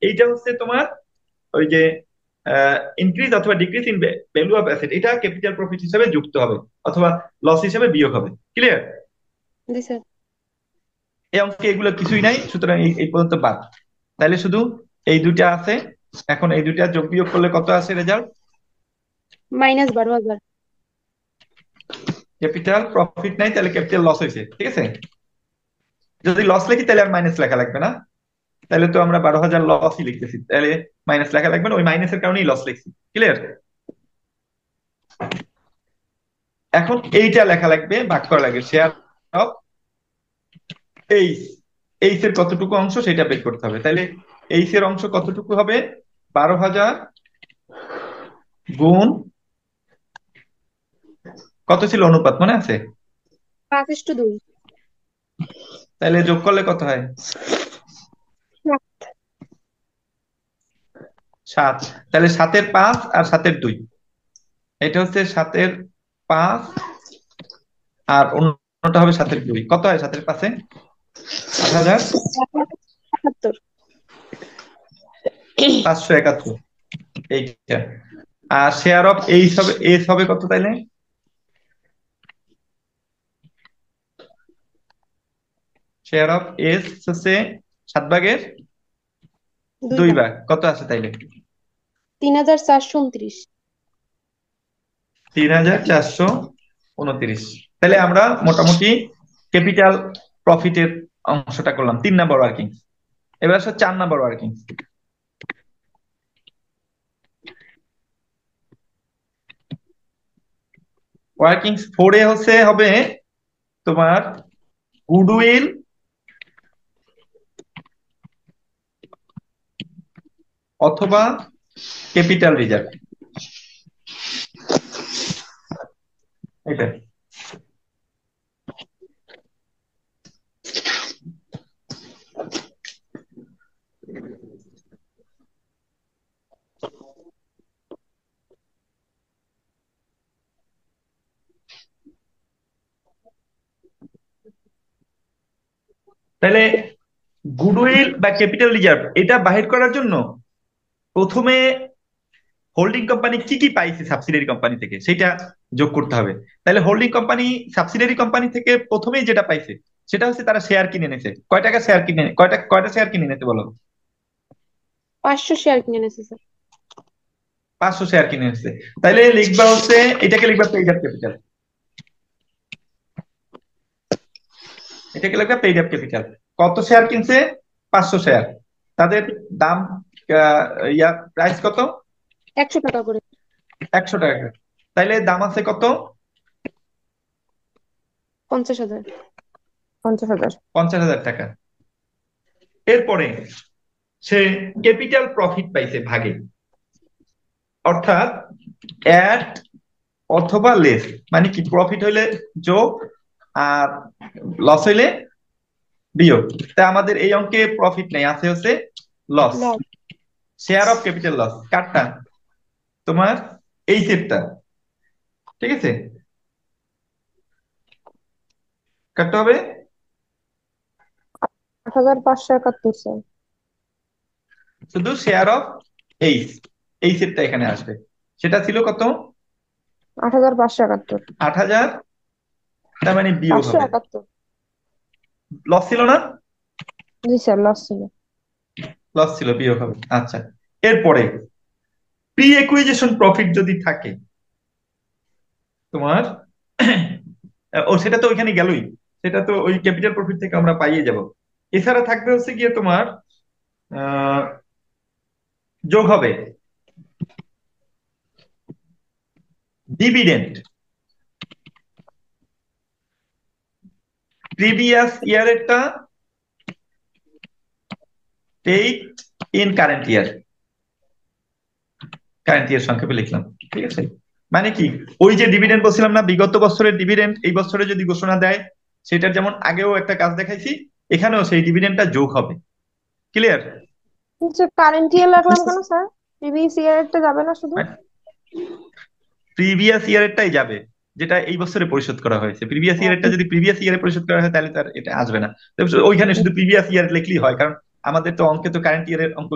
এইটা হচ্ছে তোমার ওই যে ইনক্রিজ অথবা decrease in value of asset, এটা ক্যাপিটাল প্রফিট হিসেবে যুক্ত হবে অথবা লস হিসেবে বিয়োগ হবে। ক্লিয়ার? জি স্যার। এই অঙ্কে এগুলো কিছুই নাই, সুতরাং এই পর্যন্ত বাদ। তাহলে শুধু এই দুইটা আছে। এখন এই দুইটা যোগ বিয়োগ করলে কত আছে রেজাল্ট? -12,000। ক্যাপিটাল প্রফিট নাই, তাহলে ক্যাপিটাল লস হয়েছে। ঠিক আছে, যদি লস লিখি তাহলে আর মাইনাস লেখা লাগবে না। তাহলে তো আমরা 12,000 লসই লিখতেছি, তাহলে মাইনাস লেখা লাগবে না, ওই মাইনাসের কারণেই লস লিখছি। ক্লিয়ার? এখন এইটা লেখা লাগবে, ভাগ করা লাগবে, শেয়ার অফ এইচ। এইচ এর কতটুকু অংশ সেটা বের করতে হবে। তাহলে এইচ এর অংশ কতটুকু হবে? 12,000 গুণ কত ছিল অনুপাত মনে আছে? 5:2। তাহলে যোগ করলে কত হয়? 7। তাহলে 7-এর 5 আর 7-এর 2, এটা হচ্ছে 7-এর 5 আর অন্যটা হবে 7-এর 2। কত হয় 7-এর 5-এ? 8,571, এইটা। আর শেয়ার অফ এইচ হবে, এস হবে কত তাইলে? শেয়ার অফ এস হচ্ছে 7 ভাগের 2 ভাগ। কত আছে তাইলে? 3,429। 3,429। তাহলে আমরা মোটামুটি ক্যাপিটাল প্রফিটের অংশটা করলাম 3 নাম্বার ওয়ার্কিং। এবার আসলে 4 নাম্বার ওয়ার্কিং। ওয়ার্কিং 4-এ হচ্ছে হবে তোমার গুডউইল অথবা ক্যাপিটাল রিজার্ভ। এটা তাহলে গুডউইল বা ক্যাপিটাল রিজার্ভ এটা বাহির করার জন্য প্রথমে হোল্ডিং কোম্পানি কি কি পাইছে সাবসিডিয়ারি কোম্পানি থেকে সেটা যোগ করতে হবে। তাহলে হোল্ডিং কোম্পানি সাবসিডিয়ারি কোম্পানি থেকে প্রথমেই যেটা পাইছে সেটা হচ্ছে তারা শেয়ার কিনে নিয়েছে। কয় টাকা শেয়ার কিনে, কয়টা শেয়ার কিনে নিতে বলো? 500 শেয়ার কিনে নিয়েছে স্যার। 500 শেয়ার কিনে নিয়েছে। তাহলে লিখবা হচ্ছে, এটাকে লিখবা পেইড আপ ক্যাপিটাল। এটাকে লিখবা পেইড আপ ক্যাপিটাল। কত শেয়ার কিনছে? 500 শেয়ার। তাদের দাম প্রাইস কত? 100 টাকা করে। 100 টাকা। তাইলে দাম আছে কত? 50,000। 50,000। 50,000 টাকা। এরপরে সে ক্যাপিটাল প্রফিট পাইছে ভাগে, অর্থাৎ অ্যাড অথবা লেস, মানে কি প্রফিট হইলে যোগ আর লস হইলে বিয়োগ। তা আমাদের এই অঙ্কে প্রফিট নেই, আছে হচ্ছে loss, loss. Share of capital loss. কারটা? তোমার এই সেটটা, ঠিক আছে, কাটতে হবে। 8,571 স্যার। শুধু শেয়ার অফ এই এই সেটটা এখানে আসবে। সেটা ছিল কত? 8,571। 8,000, তার মানে বিয়োগ পাঁচশো হবে। একাত্তর লস ছিল না? জি স্যার, লস ছিল। লস ছিল, বিয়োগ হবে। আচ্ছা, এরপরে প্রি একুইজিশন প্রফিট যদি থাকে তোমার, ও সেটা তো ওইখানে গেলই, সেটা তো ওই ক্যাপিটাল প্রফিট থেকে আমরা পাইয়ে যাব। এছাড়া থাকবে হচ্ছে গিয়ে তোমার আহ যোগ হবে ডিভিডেন্ড, প্রিভিয়াস ইয়ারেরটা paid in current year, current year সংক্ষেপে লিখলাম, ঠিক আছে। মানে কি, ওই যে ডিভিডেন্ড বলছিলাম না, বিগত বছরের ডিভিডেন্ড এই বছরে যদি ঘোষণা দেয়, সেটার যেমন আগেও একটা কাজ দেখাইছি, এখানেও সেই ডিভিডেন্ডটা যোগ হবে। ক্লিয়ার? কারেন্ট ইয়ার লাগলাম কেন স্যার? প্রিভিয়াস ইয়ারটা যাবে না শুধু? প্রিভিয়াস ইয়ারেরটাই যাবে, যেটা এই বছরে পরিশোধ করা হয়েছে। প্রিভিয়াস ইয়ারেরটা যদি প্রিভিয়াস ইয়ারে পরিশোধ করা হয় তাহলে তার এটা আসবে না। ওইখানে শুধু প্রিভিয়াস ইয়ার লিখলেই হয়, কারণ আমাদের তো অঙ্কে তো কারেন্ট ইয়ারের অঙ্ক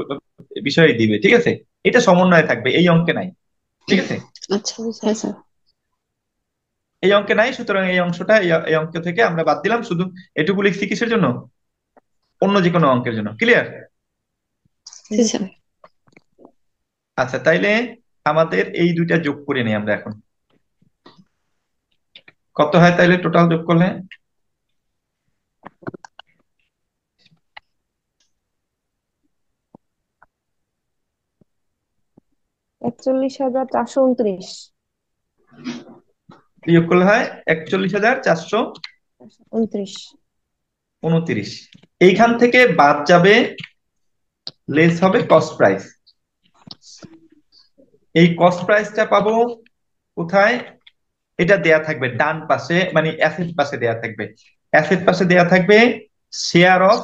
বিষয় দিবে, ঠিক আছে। এটা সমন্বয় থাকবে, এই অঙ্কে নাই, ঠিক আছে। আচ্ছা, হ্যাঁ স্যার। এই অঙ্কে নাই, সুতরাং এই অংশটা এই অঙ্ক থেকে আমরা বাদ দিলাম, শুধু এটুকু লিখছি কিসের জন্য? অন্য যে কোনো অঙ্কের জন্য। ক্লিয়ার? জি স্যার। আচ্ছা, তাইলে আমাদের এই দুইটা যোগ করে নিই আমরা এখন। কত হয় তাইলে টোটাল যোগ করলে? 41,429। বিয়োগ করলে হয় 41,429। 29। এইখান থেকে বাদ যাবে, লেস হবে কস্ট প্রাইস। এই কস্ট প্রাইসটা পাবো কোথায়? এটা দেয়া থাকবে ডান পাশে, মানে অ্যাসেট পাশে দেয়া থাকবে। অ্যাসেট পাশে দেয়া থাকবে শেয়ার অফ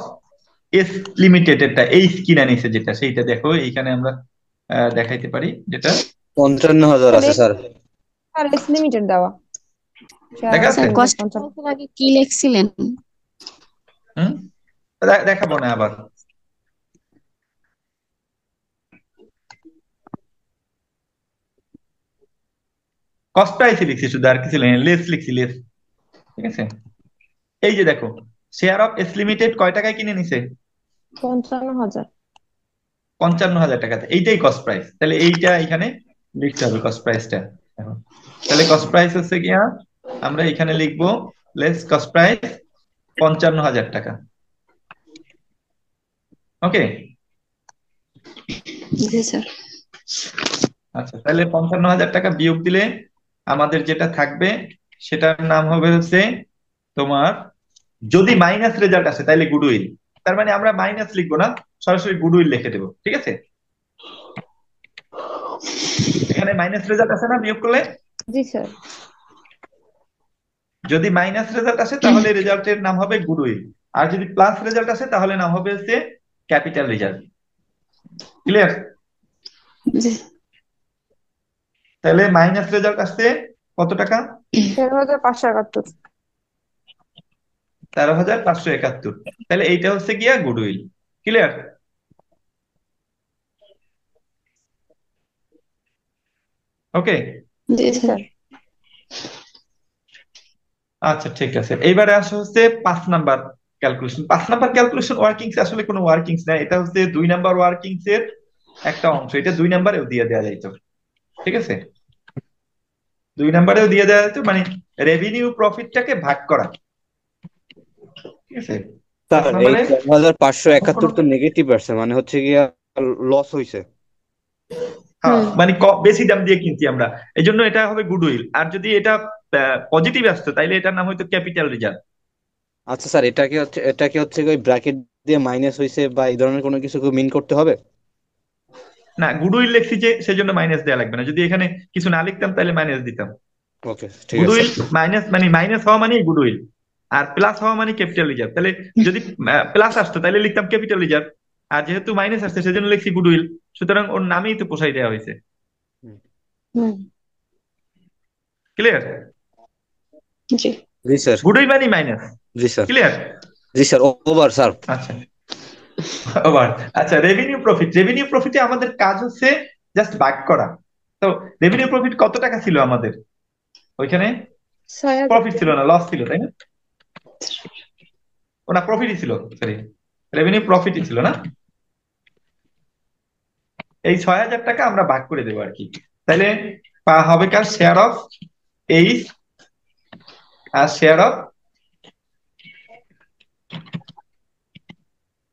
এস লিমিটেড, এটা এই কিনে নিছে যেটা, সেইটা দেখো এইখানে আমরা দেখাইতে পারি, যেটা 55,000 আছে স্যার। স্যার এস লিমিটেড দেওয়া। দেখা স্যার আছে? কস্ট প্রাইসের আগে কি লিখছিলেন? হুম, দেখাবো না আবার। কস্ট প্রাইসে লিখছি শুধু, আর কিছু লিখি, লেস লিখছি, লেস, ঠিক আছে। এই যে দেখো, শেয়ার অফ এস লিমিটেড কয় টাকায় কিনে নিছে? 55,000। 55,000 টাকাতে। এইটাই কস্ট প্রাইস, তাহলে এইটা এখানে লিখতে হবে কস্ট প্রাইসটা এখন। তাহলে কস্ট প্রাইস হচ্ছে গিয়া আমরা এখানে লিখবো লেস কস্ট প্রাইস 55,000 টাকা। ওকে, জি স্যার। আচ্ছা, তাহলে 55,000 টাকা বিয়োগ দিলে আমাদের যেটা থাকবে সেটার নাম হবে হচ্ছে তোমার, যদি মাইনাস রেজাল্ট আসে তাহলে গুডউইল। তার মানে আমরা মাইনাস লিখবো না, সরাসরি গুডউইল লিখে দেবো, ঠিক আছে। এখানে মাইনাস রেজাল্ট আসে না বিয়োগ করলে? জি স্যার। যদি মাইনাস রেজাল্ট আসে তাহলে রেজাল্টের নাম হবে গুডউইল, আর যদি প্লাস রেজাল্ট আসে তাহলে নাম হবে হচ্ছে ক্যাপিটাল রেজাল্ট। ক্লিয়ার? জি। তাহলে মাইনাস রেজাল্ট আসছে কত টাকা? 13,571। 13,571। তাহলে এইটা হচ্ছে গিয়া গুডউইল। ক্লিয়ার? ওকে, জি জি স্যার। স্যার। আচ্ছা ঠিক আছে। এইবারে আসা হচ্ছে 5 number calculation. 5 number calculation workings আসলে কোনো ওয়ার্কিংস না, এটা হচ্ছে 2 নাম্বার ওয়ার্কিংস এর একটা অংশ। এটা 2 নাম্বারেও দিয়ে দেওয়া যাইতো, ঠিক আছে। 2 নাম্বারেও দিয়ে দেওয়া যেত, মানে রেভিনিউ প্রফিটটাকে ভাগ করা, ঠিক আছে। স্যার 5 এই নাম্বারে 4,571 তো নেগেটিভ আসছে, মানে হচ্ছে গিয়া লস হইছে। হ্যাঁ হুম মানে বেশি দাম দিয়ে কিনছি আমরা, এই জন্য এটা হবে গুডউইল। আর যদি এটা পজিটিভ আসতো তাইলে এটার নাম হয়তো ক্যাপিটাল রিজার্ভ। আচ্ছা স্যার, এটা কি হচ্ছে ওই ব্র্যাকেট দিয়ে মাইনাস হয়েছে বা এই ধরনের কোনো কিছু মিন করতে হবে? না, গুডউইল লিখছি যে সেজন্য মাইনাস দেওয়া লাগবে না, যদি এখানে কিছু না লিখতাম তাহলে মাইনাস দিতাম। ওকে, ঠিক আছে গুডউইল স্যার। মাইনাস মানে মাইনাস হওয়া মানে গুডউইল, আর প্লাস হওয়া মানে ক্যাপিটাল রিজার্ভ। তাহলে যদি প্লাস আসতো তাহলে লিখতাম ক্যাপিটাল রিজার্ভ, আর যেহেতু মাইনাস আসছে সেজন্য লিখছি গুডউইল, সুতরাং ওর নামেই তো পোষাই দেওয়া হয়েছে। হুম। হুম ক্লিয়ার? জি জি স্যার। গুডউইল মানে মাইনাস। জি স্যার। ক্লিয়ার? জি স্যার, ওভার স্যার। আচ্ছা আবার আচ্ছা, রেভিনিউ প্রফিট। রেভিনিউ প্রফিটে আমাদের কাজ হচ্ছে জাস্ট ভাগ করা। তো রেভিনিউ প্রফিট কত টাকা ছিল আমাদের ওইখানে? 6,000 প্রফিট ছিল টাকা। না, লস ছিল, তাই না? ওনা প্রফিটই ছিল, সরি, রেভিনিউ প্রফিটই ছিল না। এই 6,000 টাকা আমরা ভাগ করে দেবো আর কি। তাহলে হবে কার শেয়ার অফ এইচ আর শেয়ার অফ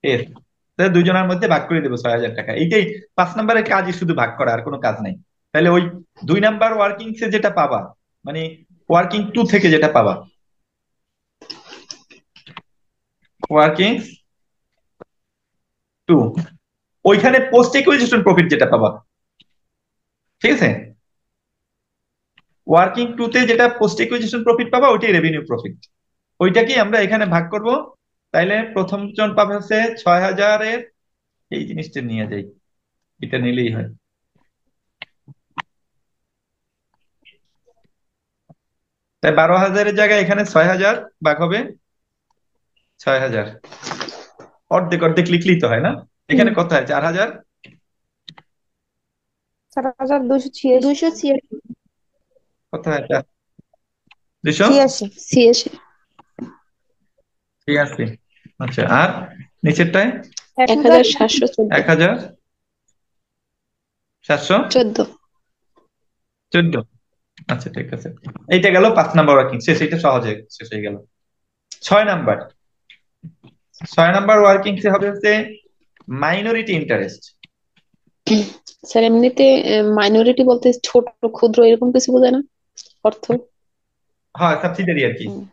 এস, তাহলে দুজনের মধ্যে ভাগ করে দেবো 6,000 টাকা। এইটাই 5 নম্বরের কাজই, শুধু ভাগ করা, আর কোনো কাজ নাই। তাহলে ওই 2 নাম্বার ওয়ার্কিংস এ যেটা পাবা, মানে ওয়ার্কিং 2 থেকে যেটা পাবা, ওয়ার্কিংস 2, ওইখানে পোস্ট একুইজিশন প্রফিট যেটা পাবা, ঠিক আছে? ওয়ার্কিং 2 তে যেটা পোস্ট একুইজিশন প্রফিট পাবা ওইটাই রেভিনিউ প্রফিট, ওইটাকেই আমরা এখানে ভাগ করব। তাইলে প্রথম জন পাবে হচ্ছে 6,000-এর, এই জিনিসটা নিয়ে যাই, এটা নিলেই হয়। তাই 12,000-এর জায়গায় এখানে 6,000 ভাগ হবে 6,000, অর্ধেক অর্ধেক লিখলেই তো হয় না? এখানে হুম কত হয়? 4,000, 4,286। 286 কত হয় এটা? 200 ছিয়াশি। ঠিক আছে। আচ্ছা, আর নিচেরটায় 1,714 1,714। 14। আচ্ছা ঠিক আছে, এইটা গেল 5 নাম্বার ওয়ার্কিং শেষ, এটা সহজে শেষ হয়ে গেল। 6 নাম্বার, 6 নাম্বার ওয়ার্কিং হবে হচ্ছে মাইনরিটি ইন্টারেস্ট। স্যার এমনিতে মাইনরিটি বলতে ছোট ক্ষুদ্র এরকম কিছু বোঝায় না অর্থ? হ্যাঁ, সাবসিডিয়ারি আর কি, হুম,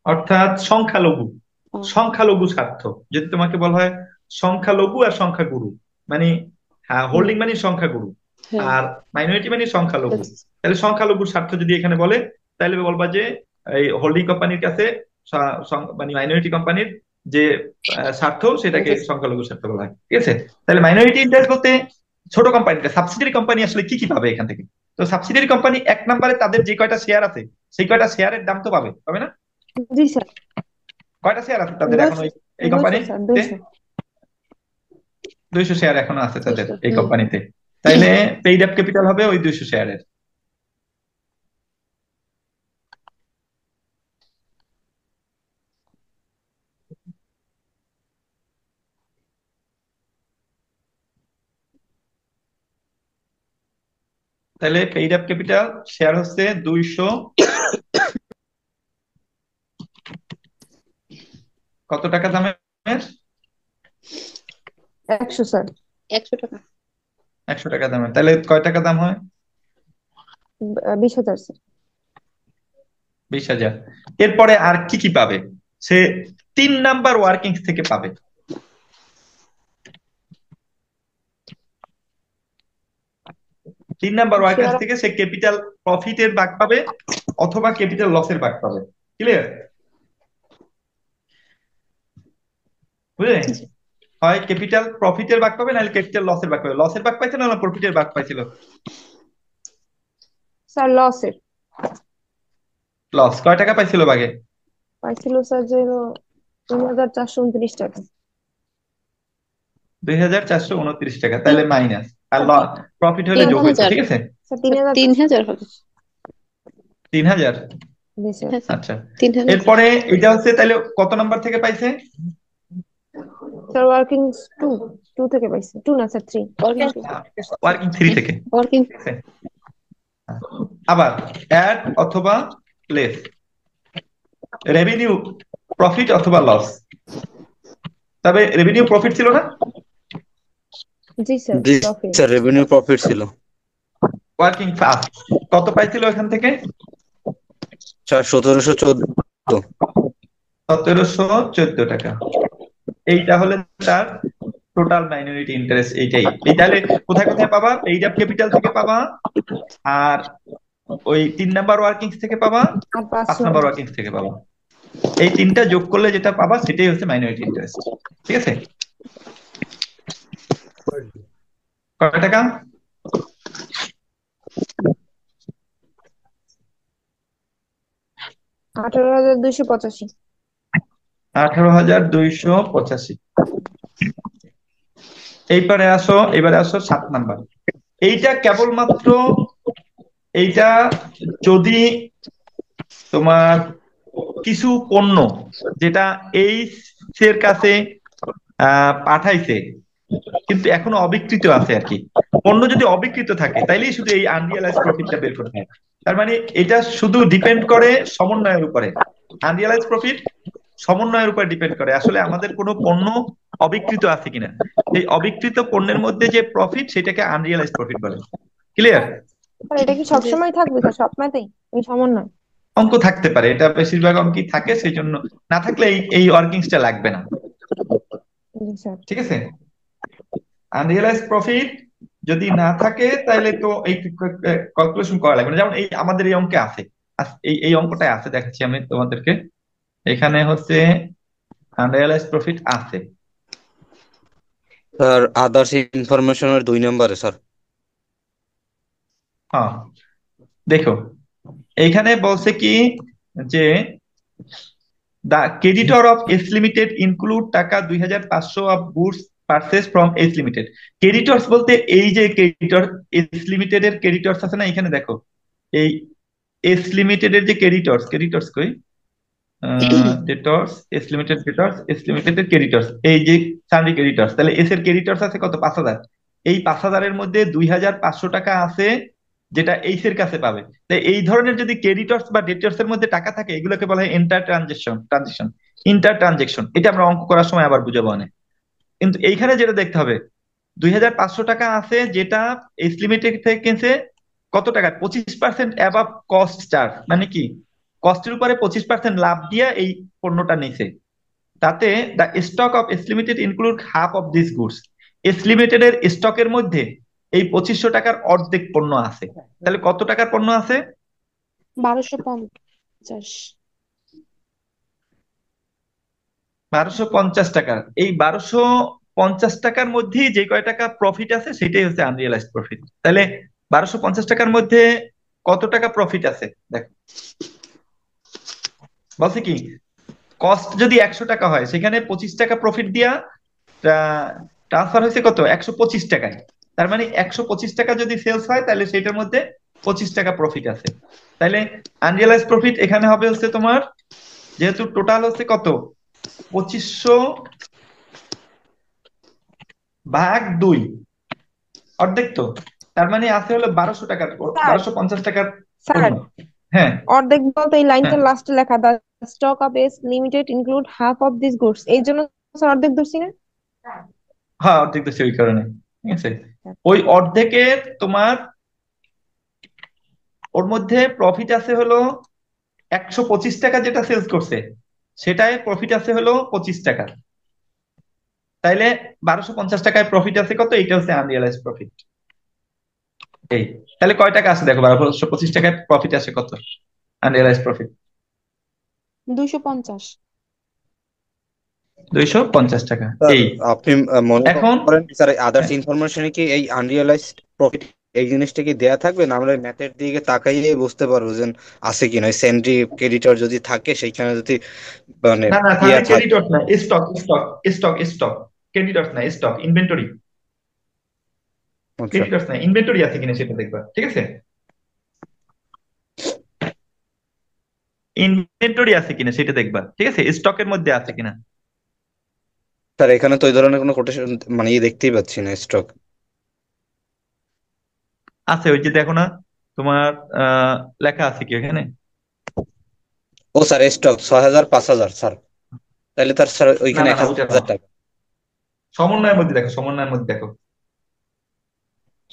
অর্থাৎ সংখ্যালঘু, ও, সংখ্যালঘু স্বার্থ। যদি তোমাকে বলা হয় সংখ্যালঘু আর সংখ্যাগুরু, মানে হ্যাঁ, হুম, হোল্ডিং মানে সংখ্যাগুরু, হ্যাঁ আর মাইনরিটি মানে সংখ্যালঘু। বুঝছি। তাহলে সংখ্যালঘুর স্বার্থ যদি এখানে বলে, তাহলে বলবা যে এই হোল্ডিং কোম্পানির কাছে মানে মাইনরিটি কোম্পানির যে স্বার্থ, সেটাকে বুঝছি। সংখ্যালঘু স্বার্থ বলা হয়, ঠিক আছে? তাহলে মাইনরিটি ইন্টারেস্ট বলতে ছোট কোম্পানিটা, সাবসিডিয়ারি কোম্পানি আসলে কি কি পাবে এখান থেকে? তো সাবসিডিয়ারি কোম্পানি 1 নম্বরে তাদের যে কয়টা শেয়ার আছে, সেই কয়টা শেয়ারের দাম তো পাবে, পাবে না? জি স্যার। কয়টা শেয়ার আছে তাদের এখন 200। এই 200 স্যার, কোম্পানিতে? 200। 200 শেয়ার এখনো আছে তাদের 200, এই হুম কোম্পানিতে। তাইলে পেইড আপ ক্যাপিটাল হবে ওই 200 শেয়ারের। তাহলে পেইড আপ ক্যাপিটাল শেয়ার হচ্ছে 200, কত টাকা দামের? 100 স্যার। 100 টাকা। 100 টাকা দামের। তাহলে কয় টাকা দাম হয়? 20,000 স্যার। 20,000। এরপরে আর কি কি পাবে? সে 3 নাম্বার ওয়ার্কিংস থেকে পাবে। 3 নাম্বার ওয়ার্কিংস শেয়ার। থেকে সে ক্যাপিটাল প্রফিটের ভাগ পাবে অথবা ক্যাপিটাল লসের ভাগ পাবে। ক্লিয়ার? বুঝলে? হয় ক্যাপিটাল প্রফিটের ভাগ পাবে, নাহলে ক্যাপিটাল লসের ভাগ পাবে। লসের ভাগ পাইছিল না প্রফিটের ভাগ পাইছিল? স্যার লসের লস। কয় টাকা পাইছিল ভাগে? পাইছিল স্যার যে 3,429 টাকা। 2,429 টাকা, তাহলে মাইনাস, আর প্রফিট হলে যোগ হইতো, 3,000। ঠিক আছে? স্যার 3,000 হবে। 3,000। জি স্যার। হ্যাঁ স্যার, আচ্ছা, 3,000। এরপরে এটা হচ্ছে তাহলে কত নাম্বার থেকে পাইছে? স্যার ওয়ার্কিং 2 2 থেকে পাইছে। 2 না স্যার 3। ওয়ার্কিং ওয়ার্কিং 3 থেকে, ওয়ার্কিং ঠিক আছে? আবার অ্যাড অথবা লেস, রেভিনিউ প্রফিট অথবা লস। তবে রেভিনিউ প্রফিট ছিল না? জি স্যার, জি প্রফিট। স্যার, রেভিনিউ প্রফিট ছিল ওয়ার্কিং ফার্স্ট কত পাইছিল এখান থেকে? স্যার 1714। 1714 টাকা। এইটা হলে তার টোটাল মাইনরিটি ইন্টারেস্ট, এইটাই। এই তাহলে কোথায় কোথায় পাবা? পেইড আপ ক্যাপিটাল থেকে পাবা, আর ওই 3 নাম্বার ওয়ার্কিংস থেকে পাবা, আর 5 500। নাম্বার ওয়ার্কিংস থেকে পাবা। এই তিনটা যোগ করলে যেটা পাবা সেটাই হচ্ছে মাইনরিটি ইন্টারেস্ট। ঠিক আছে? কয় টাকা? 18,285। 18,285। এইবারে আসো, এবারে আসো 7 নাম্বার। এইটা কেবলমাত্র, এইটা যদি তোমার কিছু পণ্য যেটা এই এর কাছে পাঠাইছে কিন্তু এখনো অবিকৃত আছে আর কি, পণ্য যদি অবিকৃত থাকে তাইলেই শুধু এই আনরিয়ালাইজ প্রফিটটা বের করতে হয়। তার মানে এটা শুধু ডিপেন্ড করে সমন্বয়ের উপরে। আনরিয়ালাইজ প্রফিট সমন্বয়ের উপর ডিপেন্ড করে আসলে আমাদের কোনো পণ্য অবিকৃত আছে কিনা। এই অবিকৃত পণ্যের মধ্যে যে প্রফিট সেটাকে আনরিয়ালাইজ প্রফিট বলে। ক্লিয়ার? স্যার এটা কি জি সবসময় থাকবে স্যার, সব ম্যাথেই এই সমন্বয়? অঙ্ক থাকতে পারে, এটা বেশিরভাগ অঙ্কই থাকে, সেই জন্য না থাকলে এই এই ওয়ার্কিংসটা লাগবে না। জি স্যার। ঠিক আছে? আনরিয়ালাইজ প্রফিট যদি না থাকে তাহলে তো এই ক্যালকুলেশন করা লাগবে না। যেমন এই আমাদের এই অঙ্কে আছে, এই এই অঙ্কটাই আছে, দেখাচ্ছি আমি তোমাদেরকে। এখানে হচ্ছে আনরিয়ালাইজ প্রফিট আছে। স্যার আদার্স ইনফরমেশনের 2 নম্বরে স্যার। হ্যাঁ, দেখো এইখানে বলছে কি যে the creditor of S limited include টাকা 2,500 of goods purchase from S limited. Creditors বলতে এই যে ক্রেডিটর, এস লিমিটেড এর ক্রেডিটরস আছে না, এখানে দেখো এই এস লিমিটেড এর যে ক্রেডিটরস, ক্রেডিটরস কই, debtors, S limited debtors, S limited এর ক্রেডিটর্স, এই যে সানরি ক্রেডিটর্স, তাহলে এস এর ক্রেডিটর্স আছে কত? 5,000। এই 5,000 এর মধ্যে 2,500 টাকা আছে যেটা এইস এর কাছে পাবে। তাই এই ধরনের যদি ক্রেডিটর্স বা ডেটর্স এর মধ্যে টাকা থাকে এগুলোকে বলা হয় ইন্টার ট্রানজেকশন, ইন্টার ট্রানজেকশন। এটা আমরা অঙ্ক করার সময় আবার বুঝাবো অনেক। কিন্তু এইখানে যেটা দেখতে হবে, 2,500 টাকা আছে যেটা এস লিমিটেড থেকে কিনছে কত টাকা? 25% অ্যাবাভ কস্ট চার্জ। মানে কি, কস্টের উপরে 25% লাভ দিয়ে এই পণ্যটা নিছে। তাতে the stock of S limited include half of this goods. S limited এর স্টকের মধ্যে এই 2,500 টাকার অর্ধেক পণ্য আছে। তাহলে কত টাকার পণ্য আছে? 1250। 1,250 টাকার। এই 1,250 টাকার মধ্যেই যে কয় টাকা প্রফিট আছে সেটাই হচ্ছে আনরিয়ালাইজড প্রফিট। তাহলে 1,250 টাকার মধ্যে কত টাকা প্রফিট আছে দেখো। বলছে কি, কস্ট যদি 100 টাকা হয় সেখানে 25 টাকা প্রফিট দিয়া ট্রান্সফার হয়েছে কত? 125 টাকায়। তার মানে 125 টাকা যদি সেলস হয় তাহলে সেটার মধ্যে 25 টাকা প্রফিট আছে। তাহলে আনরিয়ালাইজ প্রফিট এখানে হবে হচ্ছে তোমার, যেহেতু টোটাল হচ্ছে কত, 2,500 ভাগ 2, অর্ধেক তো। তার মানে আছে হলো 1,200 টাকার, স্যার 1,250 টাকার স্যার পণ্য। হ্যাঁ, অর্ধেক বলতে এই হ্যাঁ, লাইনটার লাস্টে লেখা the stock of S limited include half of this goods, এই জন্য স্যার অর্ধেক ধরছি না? হ্যাঁ, অর্ধেক তো সেই কারণে। ঠিক আছে? ওই অর্ধেকের তোমার ওর মধ্যে প্রফিট আছে হলো 125 টাকা, যেটা সেলস করছে সেটাই প্রফিট আছে হলো 25 টাকা। তাইলে 1,250 টাকায় প্রফিট আছে কত? এইটা হচ্ছে আনরিয়ালাইজ প্রফিট। এই তাহলে কয় টাকা আছে দেখো, 1,225 টাকায় প্রফিট আসে কত? Unrealise profit 250। 250 টাকা। স্যার এই আপনি মনে এখন করেন কি স্যার আদার্স হ্যাঁ, ইনফরমেশনে কি এই আনরিয়ালাইজড প্রফিট এই জিনিসটা কি দেয়া থাকবে, না আমরা ম্যাথের দিকে তাকাইয়ে বুঝতে পারবো যে আছে কিনা? সেন্ড্রি ক্রেডিটর যদি থাকে সেইখানে যদি মানে না না, ইয়া তাহলে থাকে। ক্রেডিটর্স না, স্টক, স্টক ক্রেডিটর্স না, স্টক ইনভেন্টরি। আচ্ছা ক্রেডিটর্স না, ইনভেন্টরি আছে কিনা সেটা দেখবা। ঠিক আছে? ইনভেন্টরি আছে কিনা সেটা দেখবা। ঠিক আছে? স্টকের মধ্যে আছে কিনা। স্যার এখানে তো ওই ধরনের কোনো কোটেশন মানে ইয়ে দেখতেই পাচ্ছি না, স্টক। আছে, ওই যে দেখো না তোমার, আহ লেখা আছে কি এখানে? ও স্যার স্টক 6,000 5,000 স্যার, তাহলে তার স্যার না ওইখানে না এক না, ওটা না, হাজার টাকা সমন্বয়ের মধ্যে দেখো, সমন্বয়ের মধ্যে দেখো।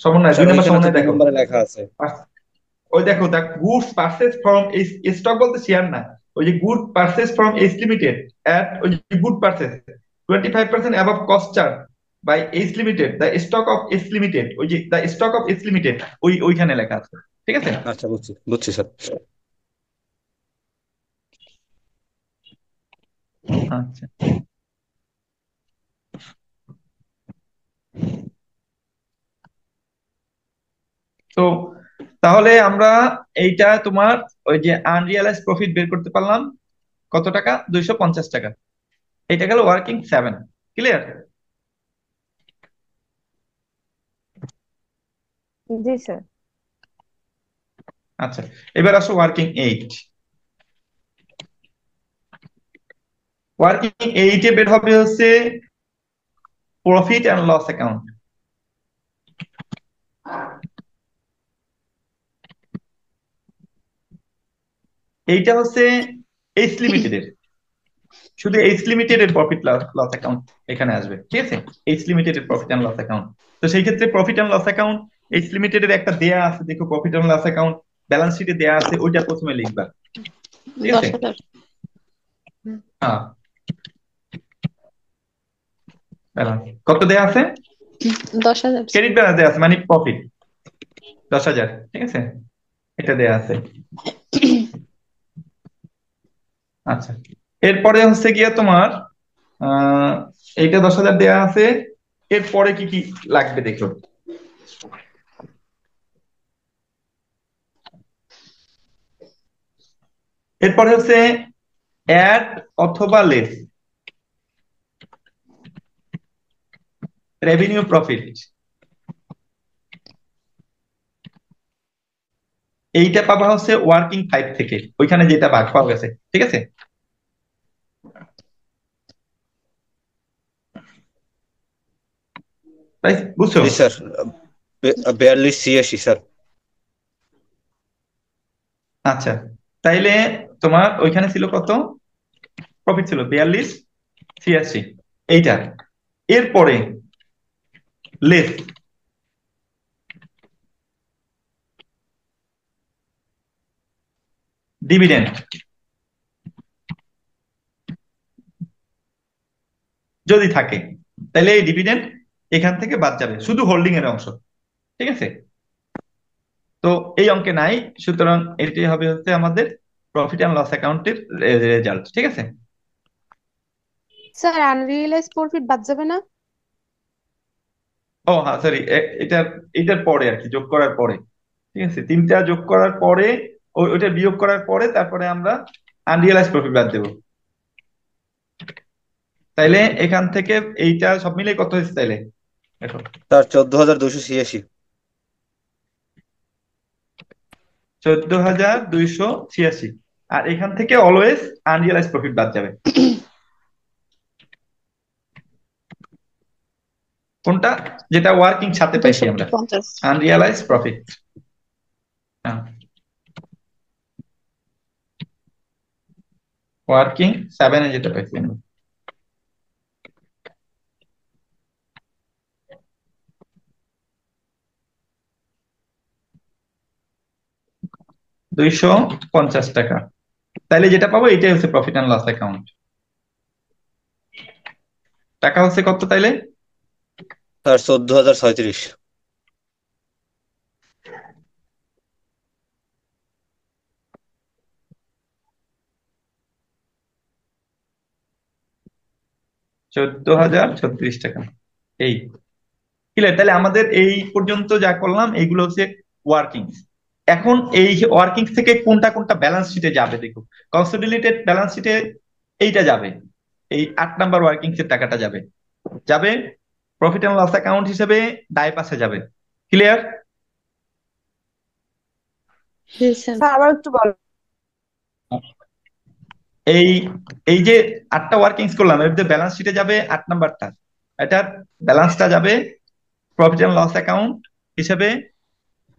সমন্বয়, স্যার 2 নম্বর ওইখানে তো সমন্বয় দুই দেখো। নম্বরে লেখা আছে। ওই দেখো, the goods purchase from stock বলতে শেয়ার না, ওই যে good purchase from H limited at, ওই যে good purchase 25% above cost charge by H limited the stock of H limited, ওই যে the stock of H limited, ওইখানে লেখা আছে। ঠিক আছে। আচ্ছা, বুঝছি বুঝছি স্যার। আচ্ছা, তো তাহলে আমরা এইটা তোমার ওই যে আনরিয়ালাইজ প্রফিট বের করতে পারলাম কত টাকা, 250 টাকা। এটা গেল ওয়ার্কিং 7। ক্লিয়ার? জি স্যার। আচ্ছা, এবার আসো ওয়ার্কিং 8। ওয়ার্কিং 8 বের হবে হচ্ছে প্রফিট অ্যান্ড লস অ্যাকাউন্ট। এইটা হচ্ছে এইচ লিমিটেড এর, শুধু এইচ লিমিটেড এর প্রফিট লস অ্যাকাউন্ট এখানে আসবে। ঠিক আছে, এইচ লিমিটেড এর প্রফিট অ্যান্ড লস অ্যাকাউন্ট। তো সেই ক্ষেত্রে profit and loss account H limited এর একটা দেয়া আছে, দেখো profit and loss account balance শিটে দেয়া আছে, ওইটা প্রথমে লিখবা। ঠিক আছে। 10,000। হ্যাঁ, ব্যালেন্স কত দেয়া আছে? 10,000। ক্রেডিট ব্যালেন্স দেয়া আছে, মানে প্রফিট 10,000। ঠিক আছে, এটা দেয়া আছে। আচ্ছা, এরপরে হচ্ছে গিয়ে তোমার আহ এইটা 10,000 দেয়া আছে। এরপরে কি কি লাগবে দেখো। এরপরে হচ্ছে অ্যাড অথবা লেস রেভিনিউ প্রফিট, এইটা পাবা হচ্ছে ওয়ার্কিং 5 থেকে, ওইখানে যেটা ভাগ পাওয়া গেছে। ঠিক আছে, তাই বুঝছো? জি স্যার, 42 86 স্যার। আচ্ছা, তাইলে তোমার ওইখানে ছিল কত? প্রফিট ছিল 42 86, এইটা। এরপরে লেস ডিভিডেন্ড, যদি থাকে তাহলে এই ডিভিডেন্ড এখান থেকে বাদ যাবে, শুধু হোল্ডিং এর অংশ। ঠিক আছে, তো এই অঙ্কে নাই, সুতরাং এটি হবে হচ্ছে আমাদের প্রফিট অ্যান্ড লস অ্যাকাউন্টের রেজাল্ট। ঠিক আছে। স্যার আনরিয়েলাইজ প্রফিট বাদ যাবে না? ও হ্যাঁ, সরি, এটার এটার পরে আর কি, যোগ করার পরে। ঠিক আছে, তিনটা যোগ করার পরে, ওইটা বিয়োগ করার পরে তারপরে আমরা আনরিয়ালাইজ প্রফিট বাদ দেবো। তাইলে এখান থেকে এইটা সব মিলে কত হয়েছে তাইলে দেখো, স্যার 14,286। 14,286। আর এখান থেকে অলওয়েজ আনরিয়ালাইজ প্রফিট বাদ যাবে। কোনটা? যেটা ওয়ার্কিং সাথে পাইছি আমরা, 250। Unrealise profit. ওয়ার্কিং 7 যেটা পাইছি আমরা। £250। তাইলে যেটা পাবো এটাই হচ্ছে প্রফিট অ্যান্ড লস অ্যাকাউন্ট। টাকা হচ্ছে কত তাইলে? স্যার 14,037। 14,036 টাকা। এই ক্লিয়ার? তাহলে আমাদের এই পর্যন্ত যা করলাম এইগুলো হচ্ছে ওয়ার্কিং। এখন এই ওয়ার্কিং থেকে কোনটা কোনটা ব্যালেন্স শিটে যাবে দেখো। কনসোলিডেটেড ব্যালেন্স শিটে এইটা যাবে, এই 8 নাম্বার ওয়ার্কিং এর টাকাটা যাবে, যাবে প্রফিট এন্ড লস অ্যাকাউন্ট হিসেবে ডাই পাশে যাবে। ক্লিয়ার? জি স্যার। স্যার আবার একটু বল। এই এই যে 8টা ওয়ার্কিংস করলাম, এর যে ব্যালেন্স শিটে যাবে 8 নাম্বারটা, এটার ব্যালেন্সটা যাবে প্রফিট এন্ড লস অ্যাকাউন্ট হিসেবে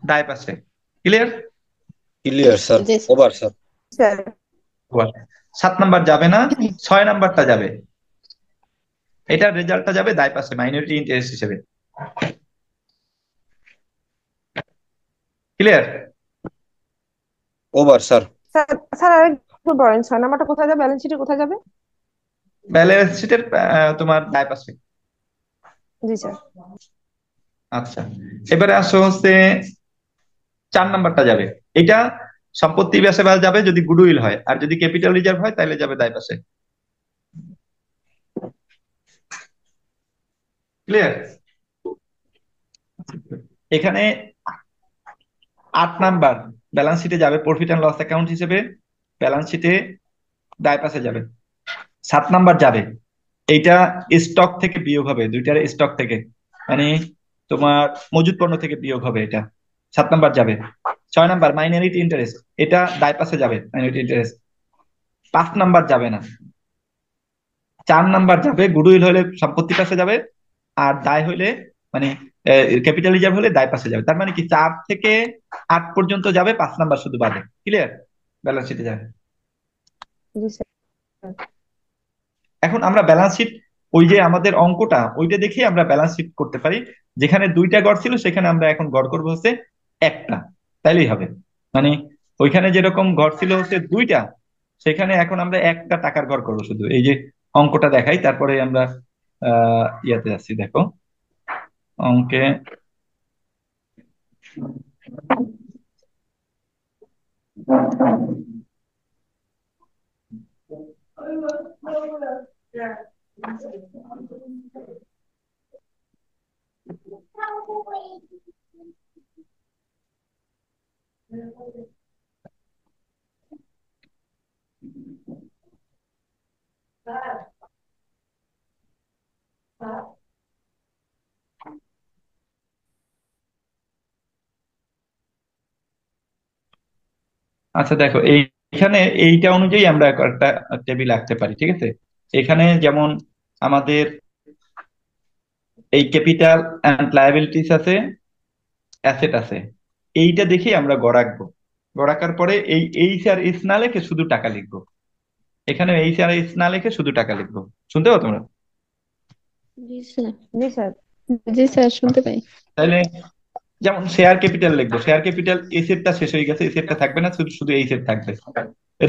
ডাই পাশে। ক্লিয়ার? ক্লিয়ার স্যার, জি sir. Over sir. Sir 7 number যাবে না, 6 নাম্বারটা যাবে, এটার রেজাল্টটা যাবে দায় পাশে মাইনরিটি ইন্টারেস্ট হিসেবে। Clear? Over sir. Sir sir আরেকটু বলেন, 6 নাম্বারটা কোথায় যাবে, ব্যালেন্স শিটে কোথায় যাবে? ব্যালেন্স শিটের তোমার ডাই পাশে। জি স্যার। আচ্ছা, এবারে আসো হচ্ছে 4 নাম্বারটা যাবে। এটা সম্পত্তি বেচে যাবে যদি গুডউইল হয়, আর যদি ক্যাপিটাল রিজার্ভ হয় তাহলে যাবে দায় পাশে। ক্লিয়ার? এখানে 8 নাম্বার ব্যালেন্স শিটে যাবে প্রফিট অ্যান্ড লস অ্যাকাউন্ট হিসেবে, ব্যালেন্স শিটে দায় পাশে যাবে। 7 নাম্বার যাবে, এইটা স্টক থেকে বিয়োগ হবে, দুইটার স্টক থেকে, মানে তোমার মজুদ পণ্য থেকে বিয়োগ হবে, এটা 7 নাম্বার যাবে। 6 নাম্বার মাইনরিটি ইন্টারেস্ট, এটা দায় পাশে যাবে মাইনরিটি ইন্টারেস্ট। 5 নাম্বার যাবে না। 4 নাম্বার যাবে গুডউইল হলে সম্পত্তি পাশে যাবে, আর দায় হইলে মানে ক্যাপিটাল রিজার্ভ হলে দায় পাশে যাবে। তার মানে কি 4 থেকে 8 পর্যন্ত যাবে, 5 নাম্বার শুধু বাদে। ক্লিয়ার? ব্যালেন্স শিটে যাবে। জি স্যার। এখন আমরা ব্যালেন্স শিট, ওই যে আমাদের অঙ্কটা ওইটা দেখে আমরা ব্যালেন্স শিট করতে পারি। যেখানে 2টা গড় ছিল সেখানে আমরা এখন গড় করবো হচ্ছে একটা, তাইলেই হবে। মানে ওইখানে যেরকম গড় ছিল হচ্ছে 2টা, সেখানে এখন আমরা একটা টাকার গড় করবো শুধু। এই যে অঙ্কটা দেখাই, তারপরে আমরা ইয়াতে যাচ্ছি, দেখো অঙ্কে। আচ্ছা দেখো, এইখানে এইটা অনুযায়ী আমরা একটা টেবিল আঁকতে পারি, ঠিক আছে? এখানে যেমন আমাদের এই ক্যাপিটাল অ্যান্ড লায়াবিলিটিস আছে, অ্যাসেট আছে, এইটা দেখে আমরা গড় আঁকবো। গড় আঁকার পরে এই এইচ আর এস না লিখে শুধু টাকা লিখবো। এখানে এইচ আর এস না লিখে শুধু টাকা লিখবো। শুনতে পাও তোমরা? জি স্যার। জি স্যার। জি স্যার, শুনতে আচ্ছা, পাই। তাহলে যেমন শেয়ার ক্যাপিটাল লিখবো, শেয়ার ক্যাপিটাল এস এরটা শেষ হয়ে গেছে, এস এরটা থাকবে না, শুধু শুধু এইচ এর থাকবে।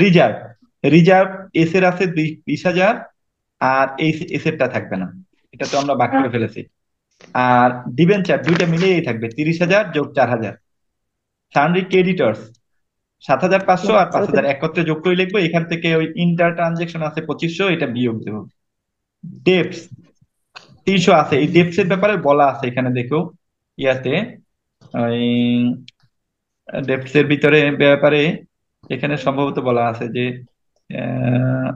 রিজার্ভ, রিজার্ভ এস এর আছে 20,000, আর এই এস এরটা থাকবে না, এটা তো আমরা ভাগ করে ফেলেছি। আর ডিবেঞ্চার দুইটা মিলিয়েই থাকবে, 30,000 যোগ 4,000। সানরি ক্রেডিটর্স 7,500 আর 5,000 একত্রে যোগ করে লিখবো। এখান থেকে ওই ইন্টার ট্রানজেকশন আছে 2500, এটা বিয়োগ দেবো। ডেপস 300 আছে, এই ডেপস এর ব্যাপারে বলা আছে এখানে, দেখো ইয়াতে ওই ডেপস এর ভিতরে ব্যাপারে এখানে সম্ভবত বলা আছে যে আহ,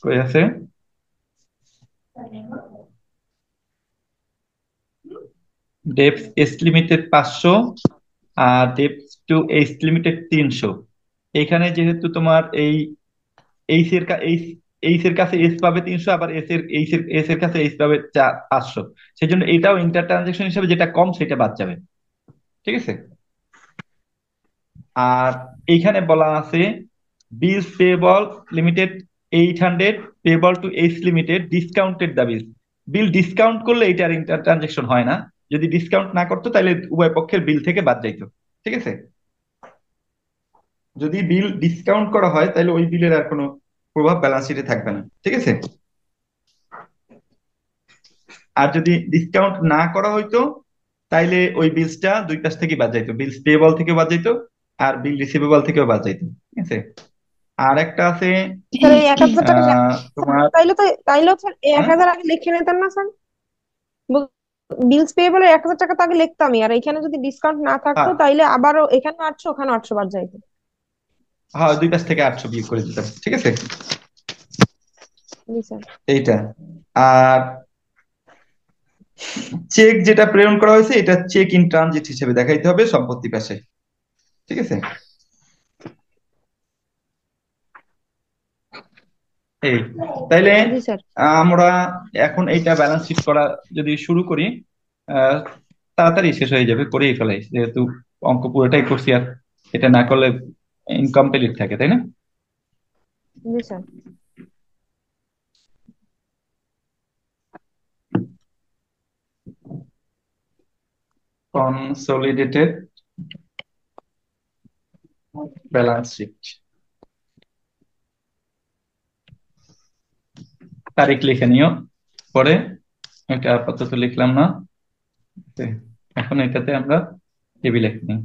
কই আছে, ডেপস এস লিমিটেড 500 আর ডেপস টু এইচ লিমিটেড 300। এখানে যেহেতু তোমার এই এইচ এর এইচ এইচ এর কাছে এস পাবে 300, আবার এস এর কাছে এইচ পাবে 500, সেই জন্য এটাও ইন্টার ট্রানজেকশন হিসেবে যেটা কম সেটা বাদ যাবে। ঠিক আছে? আর এইখানে বলা আছে bills payable limited 800, payable to H limited discounted the bill. Bill discount করলে এটা আর ইন্টার ট্রানজেকশন হয় না, যদি ডিসকাউন্ট না করতো তাহলে উভয় পক্ষের বিল থেকে বাদ যাইতো। ঠিক আছে? যদি বিল ডিসকাউন্ট করা হয় তাহলে ওই বিলের আর কোনো প্রভাব ব্যালেন্স শিটে থাকবে না। ঠিক আছে? আর যদি ডিসকাউন্ট না করা হইতো তাইলে ওই বিলসটা দুই পাশ থেকে বাদ যাইতো, বিলস পেয়েবল থেকে বাদ যাইতো আর বিল রিসিভেবল থেকেও বাদ যাইতো। ঠিক আছে? আর একটা আছে স্যার এই 1,000 টাকা তোমার তাইলেও স্যার এই হ্যাঁ 1,000 আগে লিখে নিতেন না স্যার? বিলস পেয়েবল 1,000 টাকা তো আগে লিখতামই, আর এখানে যদি ডিসকাউন্ট না থাকতো হ্যাঁ তাইলে আবারও এখানে 800 ওখানে 800 বাদ যাইতো। হ্যাঁ, দুই পাশ থেকে 800 বিয়োগ করে দিতাম। ঠিক আছে? জি স্যার। এইটা। আর চেক যেটা প্রেরণ করা হয়েছে এটা চেক ইন ট্রানজিট হিসেবে দেখাইতে হবে সম্পত্তি পাশে। ঠিক আছে? এই, তাইলে জি স্যার। আমরা এখন এইটা ব্যালেন্স শিট করা যদি শুরু করি, আহ, তাড়াতাড়ি শেষ হয়ে যাবে, করেই ফেলাই, যেহেতু অঙ্ক পুরোটাই করছি, আর এটা না করলে ইনকমপ্লিট থাকে, তাই না? জি স্যার। কনসোলিডেটেড ব্যালেন্স শিট, তারিখ লিখে নিও পরে, এটা আপাতত লিখলাম না। এখন এটাতে আমরা টেবিল লিখে নিই।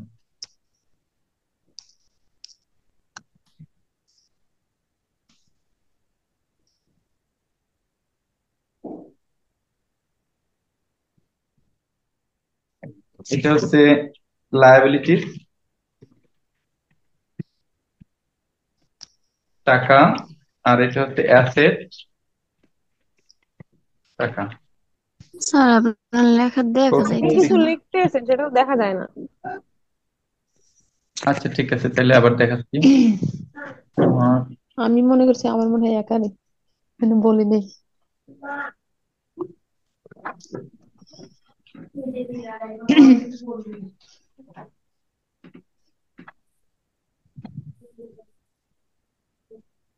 এটা হচ্ছে লায়াবিলিটিস, টাকা, আর এটা হচ্ছে অ্যাসেট, টাকা। স্যার আপনার লেখা দেখা প্রথমে আপনি যাইতেছে কিছু না। লিখতেছেন সেটা তো দেখা যায় না। আচ্ছা ঠিক আছে, তাহলে আবার দেখাচ্ছি। তোমার আমি মনে করছি আমার মনে হয় একারই, মানে বলি নেই।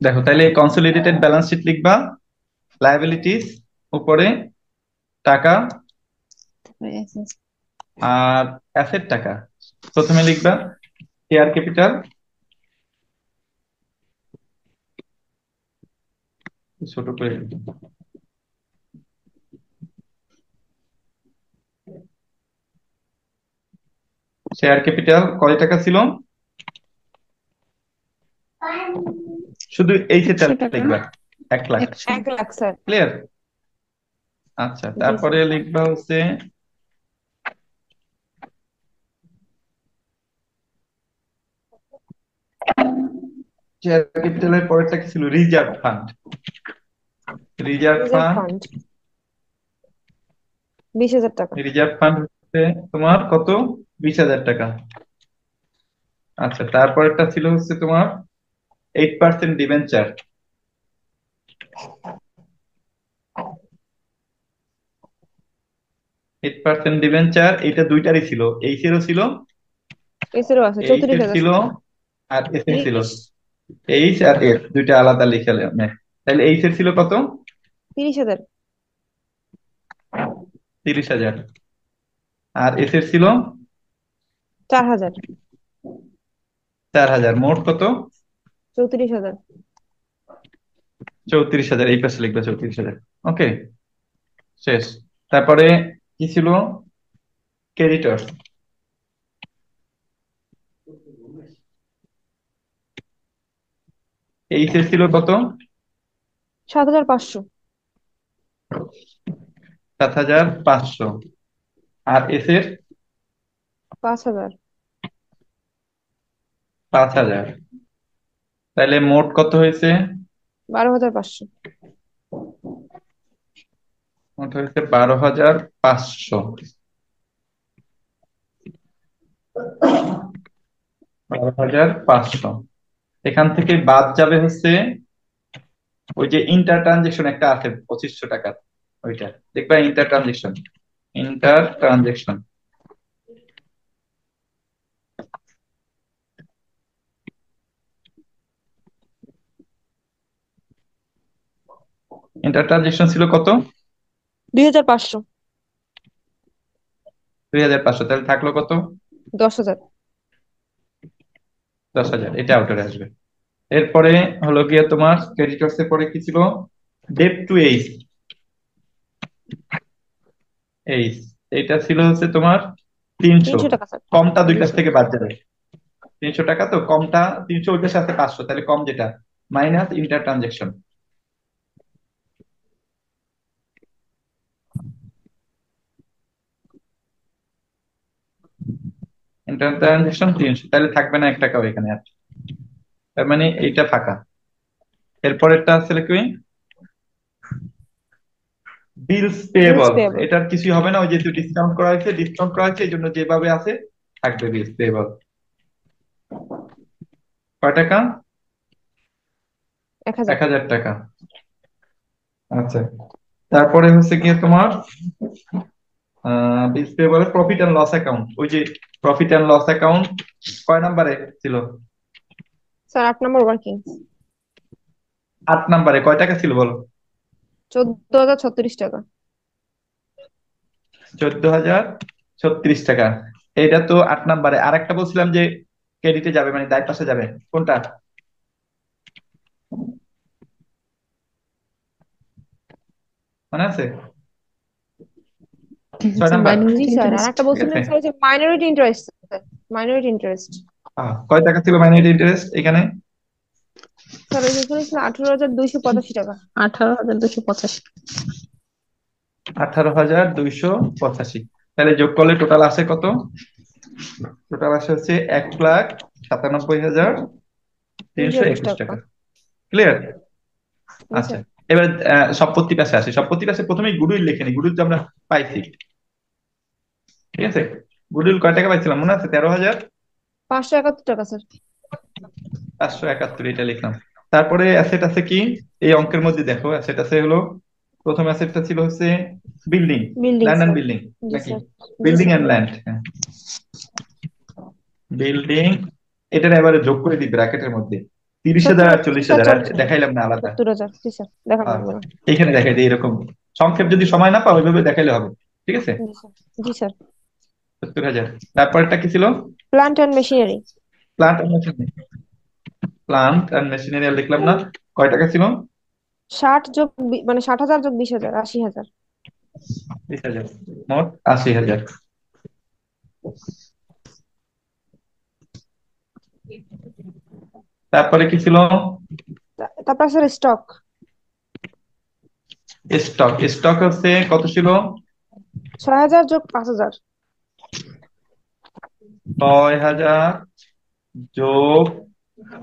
দেখো, তাহলে কনসোলিডেটেড ব্যালেন্স শিট লিখবা, লায়াবিলিটিস উপরে টাকা আর অ্যাসেট টাকা। প্রথমে লিখবা শেয়ার ক্যাপিটাল, ছোট করে লিখবা। শেয়ার ক্যাপিটাল কয় টাকা ছিল? শুধু এই সেটা 100 টাকা। লিখবা, 1 লাখ। 100। 1 লাখ স্যার। ক্লিয়ার? আচ্ছা, জি তারপরে স্যার। লিখবা হচ্ছে শেয়ার ক্যাপিটালের পরেরটা কি ছিল? Reserve fund. Reserve reserve fund, fund 20,000 টাকা। রিজার্ভ ফান্ড হচ্ছে তোমার কত? 20,000 টাকা। আচ্ছা, তারপরেরটা ছিল হচ্ছে তোমার 8% ডিবেঞ্চার। 8% ডিবেঞ্চার, এইটা দুইটারই ছিল, এইচেরও ছিল, এসেরও আছে এইচের 34,000 ছিল স্যার। আর এসের ছিল। 30 এইচ আর এস দুইটা আলাদা লিখে তাহলে এইচের ছিল কত? 30,000। 30,000। আর এসের ছিল 4,000। 4,000। মোট কত? 34,000। 34,000। এই পাশে লিখবে 34,000। ওকে, শেষ। তারপরে কি ছিল? ক্রেডিটর। এইচের ছিল কত? 7,500। 7,500। আর এসের 5,000। 5,000। তাহলে মোট কত হয়েছে? 12,500। মোট হয়েছে 12,500। 12,500। এখান থেকে বাদ যাবে হচ্ছে ওই যে ইন্টার ট্রানজেকশন একটা আছে 2,500 টাকার, ওইটা দেখবা, inter transaction. Inter transaction, inter transaction ছিল কত? 2,500। 2,500। তাহলে থাকলো কত? 10,000। 10,000। এটা আউটারে আসবে। এরপরে হলো গিয়ে তোমার ক্রেডিটর্স এর পরে কি ছিল? Date two H. এইচ, এটা ছিল হচ্ছে তোমার 300। 300 টাকা স্যার। কমটা দুই কাছ 300। থেকে বাদ যাবে। 300 টাকা, তো কমটা 300, ওইটার সাথে 500, তাহলে কম যেটা minus inter transaction. Inter transaction 300, তাহলে থাকবে না 1 টাকাও এখানে আর। তার মানে এইটা ফাঁকা। এরপরেরটা আছে কি? বিলস বিলস পেয়েবল। পেয়েবল। এটার কিছু হবে না, ওই যেহেতু ডিসকাউন্ট করা হয়েছে, ডিসকাউন্ট করা হয়েছে এই জন্য যেভাবে আছে থাকবে বিলস পেয়েবল। কয় টাকা? 1,000। 1,000 টাকা। আচ্ছা, তারপরে হচ্ছে গিয়ে তোমার bills payable profit and loss account. ওই যে প্রফিট এন্ড লস অ্যাকাউন্ট কয় নাম্বারে ছিল? স্যার 8 নম্বর ওয়ার্কিং। 8 নাম্বারে কয় টাকা ছিল বলো? 14,036 টাকা। 14,036 টাকা। এটা তো 8 নাম্বারে। আর একটা বলছিলাম যে ক্রেডিটে যাবে, মানে দায় পাশে যাবে, কোনটা? মনে আছে? 6 নাম্বার। জি মাইনরিটি স্যার, আর ইন্টারেস্ট। একটা ঠিক বলছিলেন আছে। স্যার যে মাইনরিটি ইন্টারেস্ট, মাইনরিটি ইন্টারেস্ট। কয় টাকা ছিল মাইনরিটি ইন্টারেস্ট এখানে? স্যার ওই যে এখানে ছিল 18,285 টাকা। 18,285। 18,285। তাহলে যোগ করলে টোটাল আসে কত? টোটাল আসে হচ্ছে 1,97,321 টাকা। টাকা। ক্লিয়ার? জি আচ্ছা, স্যার। এবার সম্পত্তি পাশে আসে। সম্পত্তি পাশে প্রথমেই গুডউইল লিখে নি, গুডউইল তো আমরা পাইছি। ঠিক আছে, গুডউইল কয় টাকা পাইছিলাম মনে আছে? 571 টাকা স্যার। 13,571, এটা লিখলাম। তারপরে অ্যাসেট আছে কি এই অঙ্কের মধ্যে? দেখো অ্যাসেট আছে হলো, প্রথম অ্যাসেটটা ছিল হচ্ছে building, building land and sir. Building, জি নাকি? স্যার। জি বিল্ডিং স্যার। অ্যান্ড ল্যান্ড, হ্যাঁ, বিল্ডিং। এটার এবারে যোগ করে দিই ব্র্যাকেটের মধ্যে, 30,000 আর 70,000 40,000, আর 40,000। দেখাইলাম না আলাদা। 70,000, জি স্যার, দেখা আহ, লাগবে না। এখানে দেখাই দিই এরকম সংক্ষেপ, যদি সময় না পাও ওইভাবে দেখাইলে হবে। ঠিক আছে, জি স্যার। জি স্যার। 70,000। তারপরটা কি ছিল? Plant and machinery. Plant and machinery, plant and machinery আর লিখলাম না। কয় টাকা ছিল? 60,000 যোগ 20,000, 80,000। 20,000, মোট 80,000। তারপরে কি ছিল? তারপর স্যার স্টক। স্টক, স্টক হচ্ছে কত ছিল? 6,000 যোগ 5,000। 6,000 যোগ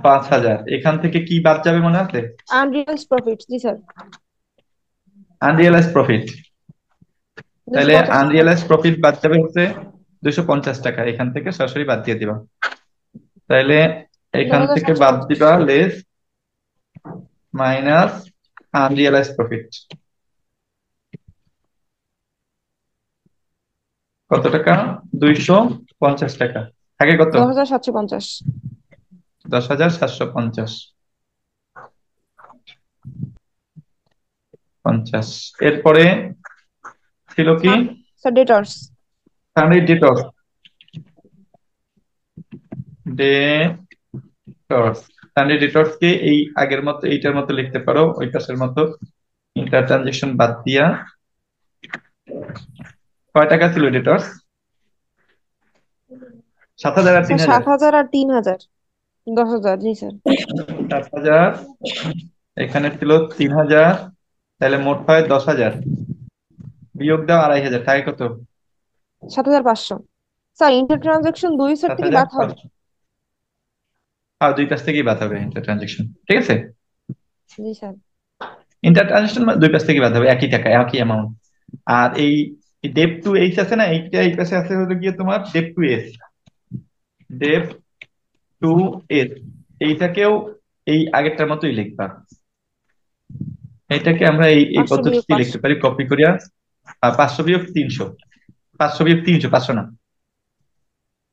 5,000। এখান থেকে কি বাদ যাবে মনে আছে? আনরিয়ালাইজড প্রফিট, জি স্যার। Unrealise profit. তাহলে 285 টাকা। আনরিয়ালাইজ প্রফিট বাদ যাবে হচ্ছে 250 টাকা, এখান থেকে সরাসরি বাদ দিয়ে দিবা। তাইলে দশ এখান হাজার থেকে সাতশো বাদ পঞ্চাশ দিবা লেস মাইনাস আনরিয়ালাইজ প্রফিট। কত টাকা? 250 টাকা। থাকে কত? 10,750। 10,750 50। এরপরে ছিল কি? Sir debtors. Sundry debtors, debtors. Sundry debtors কে এই আগের মতো এইটার মতো লিখতে পারো, ওই পাশের মতো, ইন্টার ট্রানজেকশন বাদ দিয়া। কয় টাকা ছিল ডেটর্স? 7,000 আর স্যার 3,000। 7,000 আর 3,000। 10,000, জি স্যার। 7,000, এখানে ছিল 3,000, তাহলে মোট হয় 10,000। বিয়োগ দাও 2,500, থাকে কত? 7,500। স্যার ইন্টার ট্রানজাকশন 2 সেট সাত থেকে হাজার বাদ হবে। পাঁচশো আর দুই পাশ থেকেই বাদ হবে ইন্টার ট্রানজেকশন। ঠিক আছে, জি স্যার। ইন্টার ট্রানজেকশন দুই পাশ থেকেই বাদ হবে, একই টাকা একই অ্যামাউন্ট। আর এই ডেপ টু এইচ আছে না, এইটা এই পাশে আছে হলো গিয়ে তোমার dep to S, dep to S. এইটাকেও এই আগেরটার মতোই লিখবা। এটাকে আমরা এই এই 500 বিয়োগ পদ্ধতিতে লিখতে 500। পারি কপি করিয়া। 500 বিয়োগ 300, 500 বিয়োগ 300, 500 না।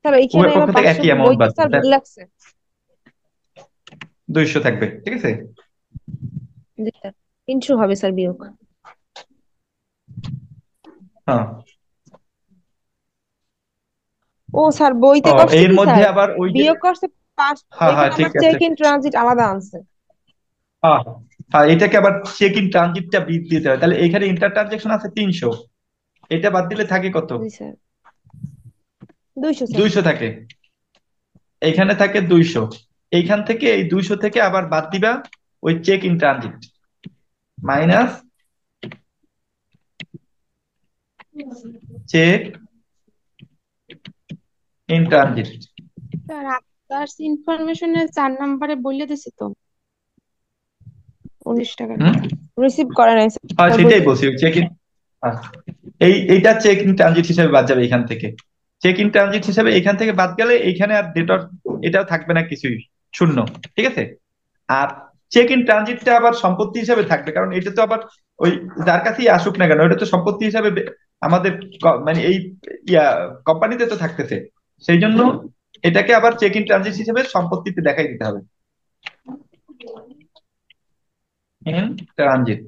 স্যার এইখানে উভয় পক্ষ আবার থেকে 500 একই অ্যামাউন্ট বইতে বাদ স্যার দিবে, ভুল লাগছে। 200 থাকবে। ঠিক আছে, জি স্যার। 300 হবে স্যার বিয়োগ। হ্যাঁ। ও স্যার বইতে ও, করছে এর কি মধ্যে স্যার, আবার ওই যে, বিয়োগ করছে 5। হ্যাঁ হ্যাঁ ওইখানে ঠিক আমার আছে, চেক ইন ট্রানজিট আলাদা আনছে। হ্যাঁ হ্যাঁ, এটাকে আবার চেক ইন ট্রানজিটটা বিট দিতে হয়। তাহলে এখানে ইন্টার ট্রানজেকশন আছে 300, এটা বাদ দিলে থাকে কত? জি স্যার। 200 স্যার। 200 থাকে, এইখানে থাকে 200। এইখান থেকে এই 200 থেকে আবার বাদ দিবা ওই cheque in transit, minus cheque in transit. Sir others ইনফরমেশনে 4 নম্বরে বলে দিছি তো 19 টাকার হুম, কথা। রিসিভ করে নাই হয় স্যার সেটাই বইতে। বলছি, চেক ইন। এইটা চেক ইন ট্রানজিট হিসেবে বাদ যাবে এখান থেকে। চেক ইন ট্রানজিট হিসেবে এখান থেকে বাদ গেলে এইখানে আর ডেটর এটাও থাকবে না, কিছুই শূন্য। ঠিক আছে, আর চেক ইন ট্রানজিটটা আবার সম্পত্তি হিসেবে থাকবে, কারণ এটা তো আবার ওই যার কাছেই আসুক না কেন এটা তো সম্পত্তি হিসাবে আমাদের মানে এই ইয়া কোম্পানিতে তো থাকতেছে। সেই জন্য এটাকে আবার চেক ইন ট্রানজিট হিসেবে সম্পত্তিতে দেখাই দিতে হবে, ইন ট্রানজিট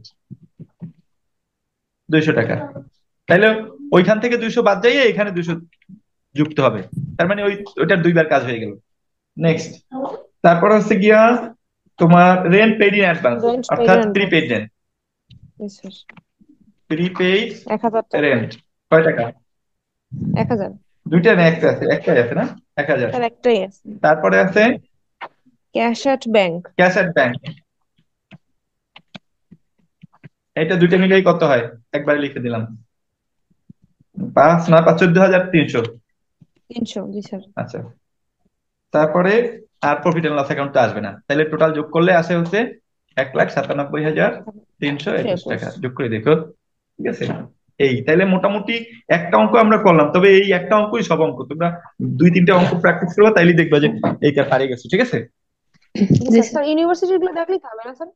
200 টাকা। তাইলে ওইখান থেকে 200 বাদ যাইয়ে এখানে 200 যুক্ত হবে, তার মানে ওইটার দুইবার কাজ হয়ে গেল। নেক্সট, তারপর হচ্ছে গিয়া তোমার rent paid in advance, rent paid অর্থাৎ in prepaid advance. Rent. Prepaid 1000 টাকা। রেন্ট কয় টাকা? 1000। দুইটা না একটা আছে? একটাই আছে না? 1000। স্যার একটাই আছে। তারপরে আছে cash at bank. Cash at bank, এটা দুইটা মিলেই কত হয়? একবারে লিখে দিলাম, 5 9 5 14,300। 300। জি স্যার। আচ্ছা, তারপরে আর প্রফিট এন্ড লস অ্যাকাউন্টটা আসবে না, তাহলে টোটাল যোগ করলে আসে হচ্ছে 1,97,321 টাকা। 321। যোগ করে দেখো, ঠিক আছে? এই তাহলে মোটামুটি একটা অঙ্ক আমরা করলাম, তবে এই একটা অঙ্কই সব অঙ্ক, তোমরা 2 3টে অঙ্ক প্র্যাকটিস করবে, তাইলে দেখবা যে এইটা পারে গেছো, ঠিক আছে? জি জি স্যার। স্যার। স্যার ইউনিভার্সিটি গুলো দেখলেই তো হবে না স্যার?